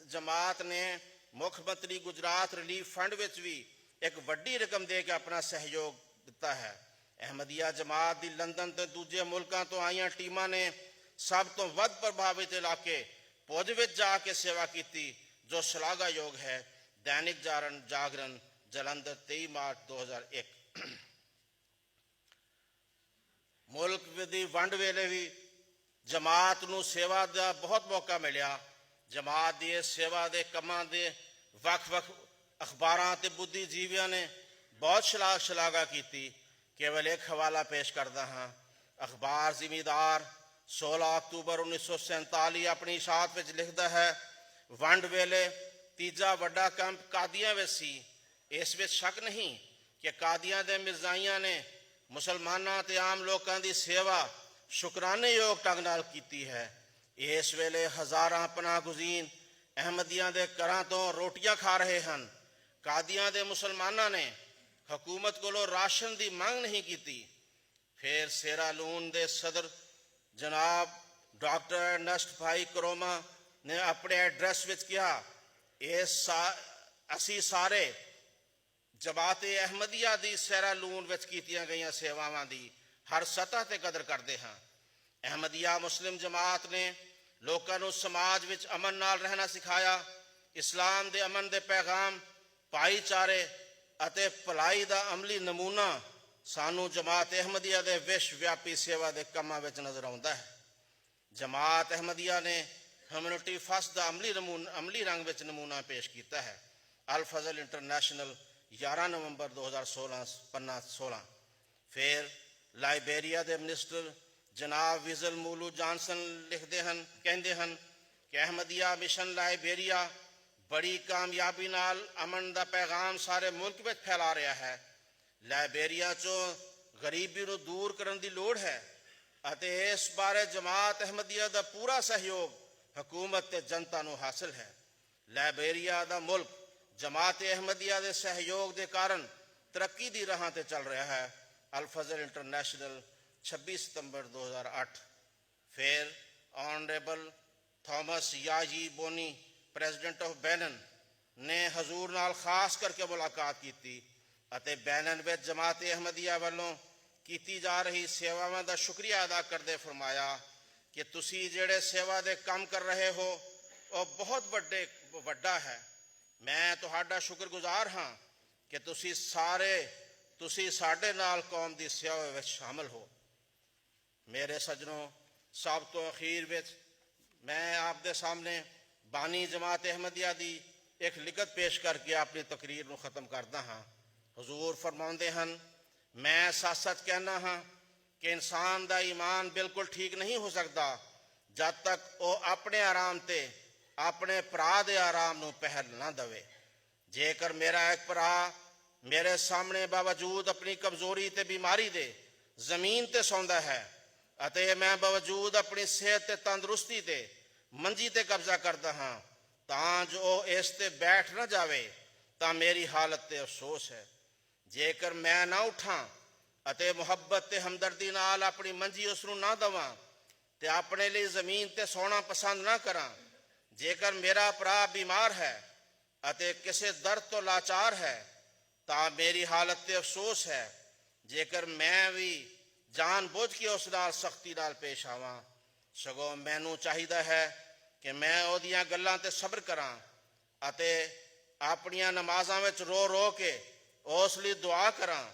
ਜਮਾਤ ਨੇ ਮੁੱਖ ਮੰਤਰੀ ਗੁਜਰਾਤ ਰਿਲੀਫ ਫੰਡ ਵਿੱਚ ਵੀ ਇੱਕ ਵੱਡੀ ਰਕਮ ਦੇ ਕੇ ਆਪਣਾ ਸਹਿਯੋਗ ਦਿੱਤਾ ਹੈ। ਅਹਿਮਦੀਆ ਜਮਾਤ ਦੀ ਲੰਡਨ ਤੇ ਦੂਜੇ ਮੁਲਕਾਂ ਤੋਂ ਆਈਆਂ ਟੀਮਾਂ ਨੇ ਸਭ ਤੋਂ ਵੱਧ ਪ੍ਰਭਾਵਿਤ ਇਲਾਕੇ ਪੁੱਜ ਵਿੱਚ ਜਾ ਕੇ ਸੇਵਾ ਕੀਤੀ, ਜੋ ਸ਼ਲਾਘਾਯੋਗ ਹੈ। ਦੈਨਿਕ ਜਾਗਰਣ ਜਲੰਧਰ 23 ਮਾਰਚ 2001। ਮੁਲਕ ਦੀ ਵੰਡ ਵੇਲੇ ਵੀ ਜਮਾਤ ਨੂੰ ਸੇਵਾ ਦਾ ਬਹੁਤ ਮੌਕਾ ਮਿਲਿਆ। ਜਮਾਤ ਦੀ ਇਸ ਸੇਵਾ ਦੇ ਕੰਮਾਂ ਦੇ ਵੱਖ-ਵੱਖ ਅਖਬਾਰਾਂ ਤੇ ਬੁੱਧੀਜੀਵੀਆਂ ਨੇ ਬਹੁਤ ਸ਼ਲਾਘਾ ਕੀਤੀ। ਕੇਵਲ ਇੱਕ ਹਵਾਲਾ ਪੇਸ਼ ਕਰਦਾ ਹਾਂ। ਅਖਬਾਰ ਜ਼ਿਮੀਦਾਰ 16 ਅਕਤੂਬਰ 1947 ਆਪਣੀ ਇਸ਼ਾਅਤ ਵਿੱਚ ਲਿਖਦਾ ਹੈ, ਵੰਡ ਵੇਲੇ ਤੀਜਾ ਵੱਡਾ ਕੈਂਪ ਕਾਦੀਆਂ ਵਿੱਚ ਸੀ। ਇਸ ਵਿੱਚ ਸ਼ੱਕ ਨਹੀਂ ਕਿ ਕਾਦੀਆਂ ਦੇ ਮਿਰਜ਼ਾਈਆਂ ਨੇ ਮੁਸਲਮਾਨਾਂ ਅਤੇ ਆਮ ਲੋਕਾਂ ਦੀ ਸੇਵਾ ਸ਼ੁਕਰਾਨੇਯੋਗ ਢੰਗ ਨਾਲ ਕੀਤੀ ਹੈ। ਇਸ ਵੇਲੇ ਹਜ਼ਾਰਾਂ ਪਨਾਹਗਜ਼ੀਨ ਅਹਿਮਦੀਆਂ ਦੇ ਘਰਾਂ ਤੋਂ ਰੋਟੀਆਂ ਖਾ ਰਹੇ ਹਨ। ਕਾਦੀਆਂ ਦੇ ਮੁਸਲਮਾਨਾਂ ਨੇ ਹਕੂਮਤ ਕੋਲੋਂ ਰਾਸ਼ਨ ਦੀ ਮੰਗ ਨਹੀਂ ਕੀਤੀ। ਫਿਰ ਸੇਰਾਲੂਨ ਦੇ ਸਦਰ ਜਨਾਬ ਡਾਕਟਰ ਅਰਨਸਟ ਭਾਈ ਕਰੋਮਾ ਨੇ ਆਪਣੇ ਐਡਰੈਸ ਵਿੱਚ ਕਿਹਾ, ਅਸੀਂ ਸਾਰੇ ਜਮਾਤ-ਏ ਅਹਿਮਦੀਆ ਦੀ ਸੇਰਾਲੂਨ ਵਿੱਚ ਕੀਤੀਆਂ ਗਈਆਂ ਸੇਵਾਵਾਂ ਦੀ ਹਰ ਸਤਹ ਤੇ ਕਦਰ ਕਰਦੇ ਹਾਂ। ਅਹਿਮਦੀਆ ਮੁਸਲਿਮ ਜਮਾਤ ਨੇ ਲੋਕਾਂ ਨੂੰ ਸਮਾਜ ਵਿੱਚ ਅਮਨ ਨਾਲ ਰਹਿਣਾ ਸਿਖਾਇਆ। ਇਸਲਾਮ ਦੇ ਅਮਨ ਦੇ ਪੈਗਾਮ, ਭਾਈਚਾਰੇ ਅਤੇ ਭਲਾਈ ਦਾ ਅਮਲੀ ਨਮੂਨਾ ਸਾਨੂੰ ਜਮਾਤ ਅਹਿਮਦੀਆ ਦੇ ਵਿਸ਼ਵ ਵਿਆਪੀ ਸੇਵਾ ਦੇ ਕੰਮਾਂ ਵਿੱਚ ਨਜ਼ਰ ਆਉਂਦਾ ਹੈ। ਜਮਾਤ ਅਹਿਮਦੀਆ ਨੇ ਹਿਊਮੈਨਿਟੀ ਫਸਟ ਦਾ ਅਮਲੀ ਰੰਗ ਵਿੱਚ ਨਮੂਨਾ ਪੇਸ਼ ਕੀਤਾ ਹੈ। ਅਲ ਫਜ਼ਲ ਇੰਟਰਨੈਸ਼ਨਲ 11 ਨਵੰਬਰ 2016 ਪੰਨਾ 16। ਫਿਰ ਲਾਇਬੇਰੀਆ ਦੇ ਮਿਨਿਸਟਰ ਜਨਾਬ ਵਿਜ਼ਲ ਮੂਲੂ ਜਾਨਸਨ ਕਹਿੰਦੇ ਹਨ ਕਿ ਅਹਿਮਦੀਆ ਮਿਸ਼ਨ ਲਾਇਬੇਰੀਆ ਬੜੀ ਕਾਮਯਾਬੀ ਨਾਲ ਅਮਨ ਦਾ ਪੈਗਾਮ ਸਾਰੇ ਮੁਲਕ ਵਿੱਚ ਫੈਲਾ ਰਿਹਾ ਹੈ। ਲਾਇਬੇਰੀਆ 'ਚੋਂ ਗਰੀਬੀ ਨੂੰ ਦੂਰ ਕਰਨ ਦੀ ਲੋੜ ਹੈ ਅਤੇ ਇਸ ਬਾਰੇ ਜਮਾਤ ਅਹਿਮਦੀਆ ਦਾ ਪੂਰਾ ਸਹਿਯੋਗ ਹਕੂਮਤ ਤੇ ਜਨਤਾ ਨੂੰ ਹਾਸਲ ਹੈ। ਲਾਇਬੇਰੀਆ ਦਾ ਮੁਲਕ ਜਮਾਤ ਅਹਿਮਦੀਆ ਦੇ ਸਹਿਯੋਗ ਦੇ ਕਾਰਨ ਤਰੱਕੀ ਦੀ ਰਾਹਾਂ ਤੇ ਚੱਲ ਰਿਹਾ ਹੈ। ਅਲ ਫਜ਼ਲ ਇੰਟਰਨੈਸ਼ਨਲ 26 ਸਤੰਬਰ 2008। ਫਿਰ honourable Thomas Yayi Boni president of Benin ਨੇ ਹਜ਼ੂਰ ਨਾਲ ਖਾਸ ਕਰਕੇ ਮੁਲਾਕਾਤ ਕੀਤੀ ਅਤੇ ਬੈਨਨ ਵਿੱਚ ਜਮਾਤ ਅਹਿਮਦੀਆ ਵੱਲੋਂ ਕੀਤੀ ਜਾ ਰਹੀ ਸੇਵਾਵਾਂ ਦਾ ਸ਼ੁਕਰੀਆ ਅਦਾ ਕਰਦੇ ਫਰਮਾਇਆ ਕਿ ਤੁਸੀਂ ਜਿਹੜੇ ਸੇਵਾ ਦੇ ਕੰਮ ਕਰ ਰਹੇ ਹੋ ਉਹ ਬਹੁਤ ਵੱਡਾ ਹੈ। ਮੈਂ ਤੁਹਾਡਾ ਸ਼ੁਕਰਗੁਜ਼ਾਰ ਹਾਂ ਕਿ ਤੁਸੀਂ ਸਾਡੇ ਨਾਲ ਕੌਮ ਦੀ ਸੇਵਾ ਵਿੱਚ ਸ਼ਾਮਲ ਹੋ। ਮੇਰੇ ਸੱਜਣੋ, ਸਭ ਤੋਂ ਅਖੀਰ ਵਿੱਚ ਮੈਂ ਆਪ ਦੇ ਸਾਹਮਣੇ ਬਾਨੀ ਜਮਾਤ ਅਹਿਮਦੀਆ ਦੀ ਇੱਕ ਲਿਖਤ ਪੇਸ਼ ਕਰਕੇ ਆਪਣੀ ਤਕਰੀਰ ਨੂੰ ਖਤਮ ਕਰਦਾ ਹਾਂ। ਹਜ਼ੂਰ ਫਰਮਾਉਂਦੇ ਹਨ, ਮੈਂ ਸੱਚ ਕਹਿਣਾ ਹਾਂ ਕਿ ਇਨਸਾਨ ਦਾ ਈਮਾਨ ਬਿਲਕੁਲ ਠੀਕ ਨਹੀਂ ਹੋ ਸਕਦਾ ਜਦ ਤੱਕ ਉਹ ਆਪਣੇ ਆਰਾਮ ਤੇ ਆਪਣੇ ਭਰਾ ਦੇ ਆਰਾਮ ਨੂੰ ਪਹਿਲ ਨਾ ਦੇਵੇ। ਜੇਕਰ ਮੇਰਾ ਇੱਕ ਭਰਾ ਮੇਰੇ ਸਾਹਮਣੇ ਬਾਵਜੂਦ ਆਪਣੀ ਕਮਜ਼ੋਰੀ ਤੇ ਬਿਮਾਰੀ ਦੇ ਜ਼ਮੀਨ ਤੇ ਸੌਂਦਾ ਹੈ ਅਤੇ ਮੈਂ ਬਾਵਜੂਦ ਆਪਣੀ ਸਿਹਤ ਤੇ ਤੰਦਰੁਸਤੀ ਤੇ ਮੰਜੀ ਤੇ ਕਬਜ਼ਾ ਕਰਦਾ ਹਾਂ ਤਾਂ ਜੋ ਇਸ ਤੇ ਬੈਠ ਨਾ ਜਾਵੇ ਤਾਂ ਮੇਰੀ ਹਾਲਤ ਤੇ ਅਫਸੋਸ ਹੈ। ਜੇਕਰ ਮੈਂ ਨਾ ਉੱਠਾਂ ਅਤੇ ਮੁਹੱਬਤ ਤੇ ਹਮਦਰਦੀ ਨਾਲ ਆਪਣੀ ਮੰਜੀ ਉਸ ਨੂੰ ਨਾ ਦੇਵਾਂ ਤੇ ਆਪਣੇ ਲਈ ਜ਼ਮੀਨ ਤੇ ਸੌਣਾ ਪਸੰਦ ਨਾ ਕਰਾਂ, ਜੇਕਰ ਮੇਰਾ ਭਰਾ ਬਿਮਾਰ ਹੈ ਅਤੇ ਕਿਸੇ ਦਰਦ ਤੋਂ ਲਾਚਾਰ ਹੈ ਤਾਂ ਮੇਰੀ ਹਾਲਤ ਤੇ ਅਫਸੋਸ ਹੈ। ਜੇਕਰ ਮੈਂ ਵੀ ਜਾਣ ਬੁੱਝ ਕੇ ਉਸ ਨਾਲ ਸਖਤੀ ਨਾਲ ਪੇਸ਼ ਆਵਾਂ, ਸਗੋਂ ਮੈਨੂੰ ਚਾਹੀਦਾ ਹੈ ਕਿ ਮੈਂ ਉਹਦੀਆਂ ਗੱਲਾਂ ਤੇ ਸਬਰ ਕਰਾਂ ਅਤੇ ਆਪਣੀਆਂ ਨਮਾਜ਼ਾਂ ਵਿੱਚ ਰੋ ਰੋ ਕੇ ਉਸ ਲਈ ਦੁਆ ਕਰਾਂ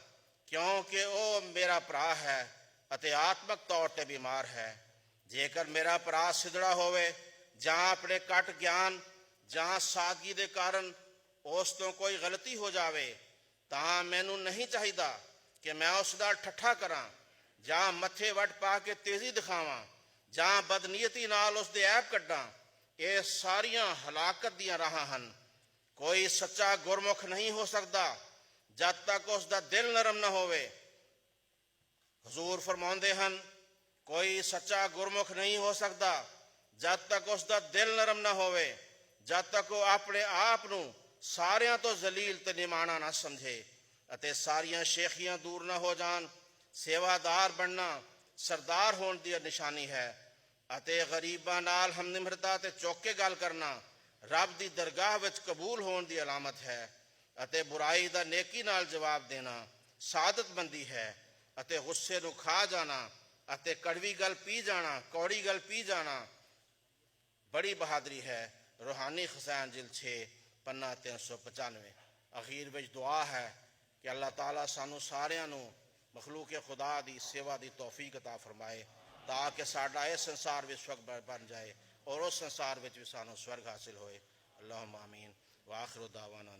ਕਿਉਂਕਿ ਉਹ ਮੇਰਾ ਭਰਾ ਹੈ ਅਤੇ ਆਤਮਕ ਤੌਰ ਤੇ ਬਿਮਾਰ ਹੈ। ਜੇਕਰ ਮੇਰਾ ਭਰਾ ਸਿਧੜਾ ਹੋਵੇ ਜਾਂ ਆਪਣੇ ਘੱਟ ਗਿਆਨ ਜਾਂ ਸਾਦਗੀ ਦੇ ਕਾਰਨ ਉਸ ਤੋਂ ਕੋਈ ਗਲਤੀ ਹੋ ਜਾਵੇ ਤਾਂ ਮੈਨੂੰ ਨਹੀਂ ਚਾਹੀਦਾ ਕਿ ਮੈਂ ਉਸ ਦਾ ਠੱਠਾ ਕਰਾਂ ਜਾਂ ਮੱਥੇ ਵੱਟ ਪਾ ਕੇ ਤੇਜ਼ੀ ਦਿਖਾਵਾਂ ਜਾਂ ਬਦਨੀਅਤੀ ਨਾਲ ਉਸ ਦੇ ਐਬ ਕੱਢਾਂ। ਇਹ ਸਾਰੀਆਂ ਹਲਾਕਤ ਦੀਆਂ ਰਾਹਾਂ ਹਨ। ਕੋਈ ਸੱਚਾ ਗੁਰਮੁਖ ਨਹੀਂ ਹੋ ਸਕਦਾ ਜਦ ਤੱਕ ਉਸ ਦਾ ਦਿਲ ਨਰਮ ਨਾ ਹੋਵੇ। ਹਜ਼ੂਰ ਫਰਮਾਉਂਦੇ ਹਨ, ਕੋਈ ਸੱਚਾ ਗੁਰਮੁਖ ਨਹੀਂ ਹੋ ਸਕਦਾ ਜਦ ਤੱਕ ਉਸ ਦਾ ਦਿਲ ਨਰਮ ਨਾ ਹੋਵੇ, ਜਦ ਤੱਕ ਉਹ ਆਪਣੇ ਆਪ ਨੂੰ ਸਾਰਿਆਂ ਤੋਂ ਜ਼ਲੀਲ ਤੇ ਨਿਮਾਣਾ ਨਾ ਸਮਝੇ ਅਤੇ ਸਾਰੀਆਂ ਸ਼ੇਖੀਆਂ ਦੂਰ ਨਾ ਹੋ ਜਾਣ। ਸੇਵਾਦਾਰ ਬਣਨਾ ਸਰਦਾਰ ਹੋਣ ਦੀ ਨਿਸ਼ਾਨੀ ਹੈ ਅਤੇ ਗਰੀਬਾਂ ਨਾਲ ਹਮਨਿਮਰਤਾ ਤੇ ਚੁੱਕ ਕੇ ਗੱਲ ਕਰਨਾ ਰੱਬ ਦੀ ਦਰਗਾਹ ਵਿੱਚ ਕਬੂਲ ਹੋਣ ਦੀ ਅਲਾਮਤ ਹੈ ਅਤੇ ਬੁਰਾਈ ਦਾ ਨੇਕੀ ਨਾਲ ਜਵਾਬ ਦੇਣਾ ਸਾਦਤਮੰਦੀ ਹੈ ਅਤੇ ਗੁੱਸੇ ਨੂੰ ਖਾ ਜਾਣਾ ਅਤੇ ਕੜਵੀ ਗੱਲ ਪੀ ਜਾਣਾ, ਕੌੜੀ ਗੱਲ ਪੀ ਜਾਣਾ ਬੜੀ ਬਹਾਦਰੀ ਹੈ। ਰੂਹਾਨੀ ਖਜ਼ਾਨ ਜਿਲਦ 6 ਪੰਨਾ 395। ਅਖੀਰ ਵਿੱਚ ਦੁਆ ਹੈ ਕਿ ਅੱਲਾਹ ਤਾਲਾ ਸਾਨੂੰ ਸਾਰਿਆਂ ਨੂੰ ਮਖਲੂਕ ਖੁਦਾ ਦੀ ਸੇਵਾ ਦੀ ਤੌਫੀਕ ਅਤਾ ਫਰਮਾਏ ਤਾਂ ਕਿ ਸਾਡਾ ਇਸ ਸੰਸਾਰ ਵਿੱਚ ਸਵਰਗ ਬਣ ਜਾਏ ਔਰ ਉਸ ਸੰਸਾਰ ਵਿੱਚ ਵੀ ਸਾਨੂੰ ਸਵਰਗ ਹਾਸਿਲ ਹੋਏ। ਅੱਲਾਹੁੰਮਾ ਆਮੀਨ। व आखिर दावाना